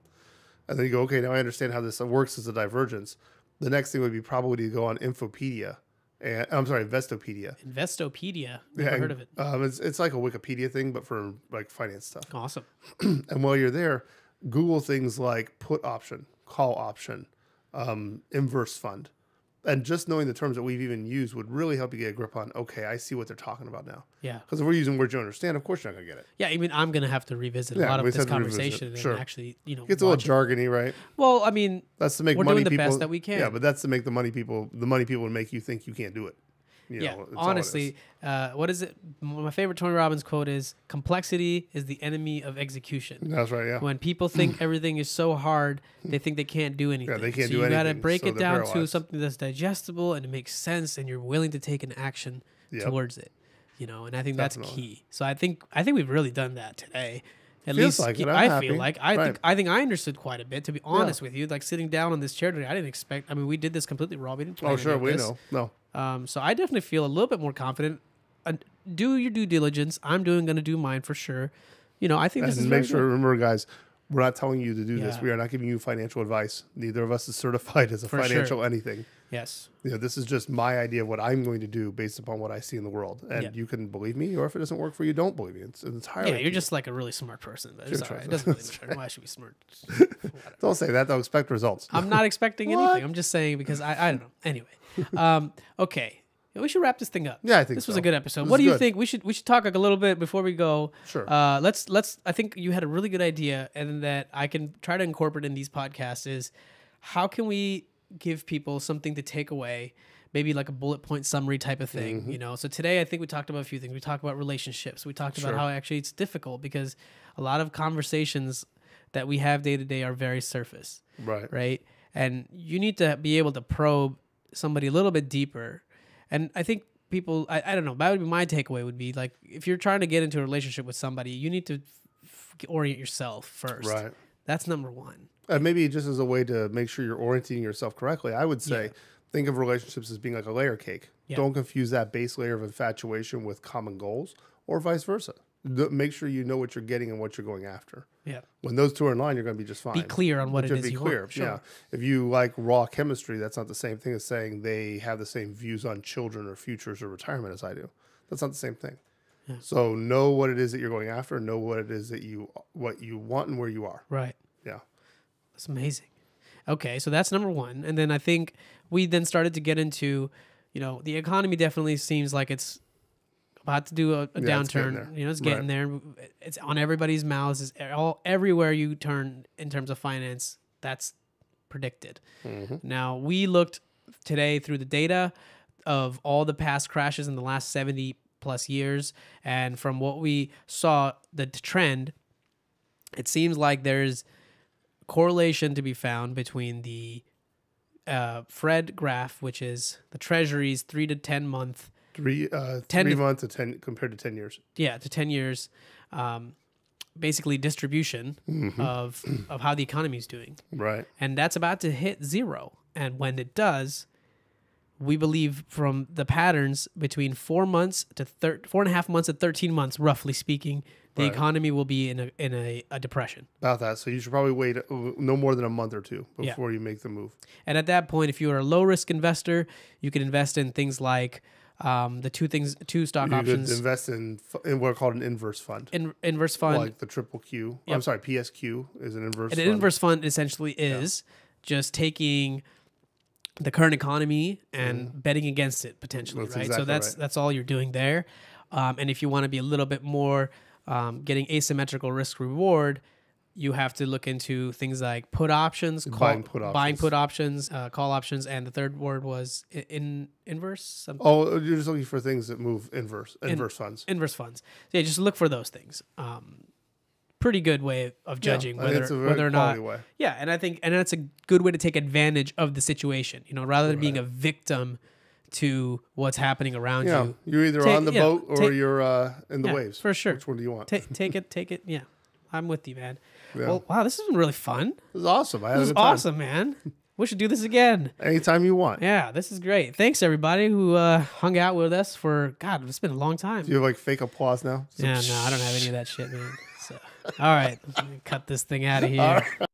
And then you go, okay, now I understand how this works as a divergence. The next thing would be probably to go on Infopedia. Investopedia. Investopedia. Never heard of it. It's like a Wikipedia thing, but for like finance stuff. Awesome. And while you're there, Google things like put option, call option, inverse fund. And just knowing the terms that we've even used would really help you get a grip on, okay, I see what they're talking about now. Yeah. Because if we're using words you understand, of course you're not going to get it. Yeah, I mean, I'm going to have to revisit a lot of this conversation and actually, It's a little jargony, right? Well, I mean, that's to make we're money doing the people, best that we can. Yeah, but that's to make the money people would make you think you can't do it. Honestly, what is it? My favorite Tony Robbins quote is, complexity is the enemy of execution. That's right, yeah. When people think everything is so hard, they think they can't do anything. Yeah, they can't so do anything. You got to break it down paralyzed. to something that's digestible and it makes sense and you're willing to take an action towards it. And I think that's key. So I think we've really done that today. At least like it. I feel like I think I understood quite a bit, to be honest with you. Like sitting down on this chair today, I didn't expect. I mean, we did this completely raw. We didn't plan any of we this. know. No. So I definitely feel a little bit more confident. Do your due diligence. I'm going to do mine for sure. I think this is make sure. Remember, guys, We're not telling you to do this. Yeah. We are not giving you financial advice. Neither of us is certified as a For financial anything. Yes. You know, this is just my idea of what I'm going to do based upon what I see in the world. And Yeah. you can believe me, or if it doesn't work for you, don't believe me. It's entirely Yeah, up you're to just like a really smart person. But it's Sure, all right. It sure. doesn't really matter. Why should we be smart? you. Don't say that. They'll expect results. I'm not expecting What? anything. I'm just saying because I don't know. Anyway, okay. We should wrap this thing up. Yeah, I think this was so. a good episode. This What is do you good. think? We should talk like a little bit before we go. Sure. Let's. I think you had a really good idea, and that I can try to incorporate in these podcasts is how can we give people something to take away, maybe like a bullet point summary type of thing. Mm-hmm. You know. So today I think we talked about a few things. We talked about relationships. We talked about Sure. how actually it's difficult because a lot of conversations that we have day to day are very surface. Right. Right. And you need to be able to probe somebody a little bit deeper. And I think people, I don't know, that would be my takeaway would be like, if you're trying to get into a relationship with somebody, you need to orient yourself first. Right. That's number one. And maybe just as a way to make sure you're orienting yourself correctly, I would say Yeah. think of relationships as being like a layer cake. Yeah. Don't confuse that base layer of infatuation with common goals or vice versa. Make sure you know what you're getting and what you're going after. Yeah. When those two are in line, you're going to be just fine. Be clear on what But it you have is to be you clear. want. Sure. Yeah. If you like raw chemistry, that's not the same thing as saying they have the same views on children or futures or retirement as I do. That's not the same thing. Yeah. So know what it is that you're going after. Know what it is that what you want and where you are. Right. Yeah. That's amazing. Okay. So that's number one. And then I think we then started to get into, you know, the economy definitely seems like it's about to do a Yeah, it's getting downturn. there. You know, it's Right. getting there. It's on everybody's mouths. It's everywhere you turn in terms of finance. That's predicted. Mm-hmm. Now we looked today through the data of all the past crashes in the last 70 plus years, and from what we saw, the trend, it seems like there's correlation to be found between the Fred graph, which is the Treasury's 3 to 10 month. 3 10 to- months to 10 compared to 10 years. Yeah, to 10 years, basically distribution of how the economy is doing. Right. And that's about to hit zero. And when it does, we believe from the patterns between 4 months to 4.5 months to 13 months, roughly speaking, the Right. economy will be in a depression. About that. So you should probably wait no more than a month or two Yeah. before you make the move. And at that point, if you are a low risk investor, you can invest in things like two stock You options, could invest in what are called an inverse fund. inverse fund. Like the triple Q. Yep. I'm sorry, PSQ is an inverse And fund. an inverse fund essentially is just taking the current economy and betting against it potentially, That's right? So exactly that's all you're doing there. And if you want to be a little bit more getting asymmetrical risk reward, you have to look into things like put options, Buying put options, call options, and the third word was inverse. Something. Oh, you're just looking for things that move inverse funds. Inverse funds. So yeah, just look for those things. Pretty good way of judging I think it's a very whether or not. quality way. Yeah, and I think that's a good way to take advantage of the situation. You know, rather than being a victim to what's happening around Yeah, you. you're either Take- on the yeah, boat or take- you're in the Yeah, waves. for sure. Which one do you want? Take it. Yeah, I'm with you, man. Yeah. Well, wow, this has been really fun. This is awesome. I had This a is good time. awesome, man. We should do this again. Anytime you want. Yeah, this is great. Thanks everybody who hung out with us for it's been a long time. Do you have like fake applause now? Yeah, no, I don't have any of that shit, man. So, all right, let me cut this thing out of here. All right.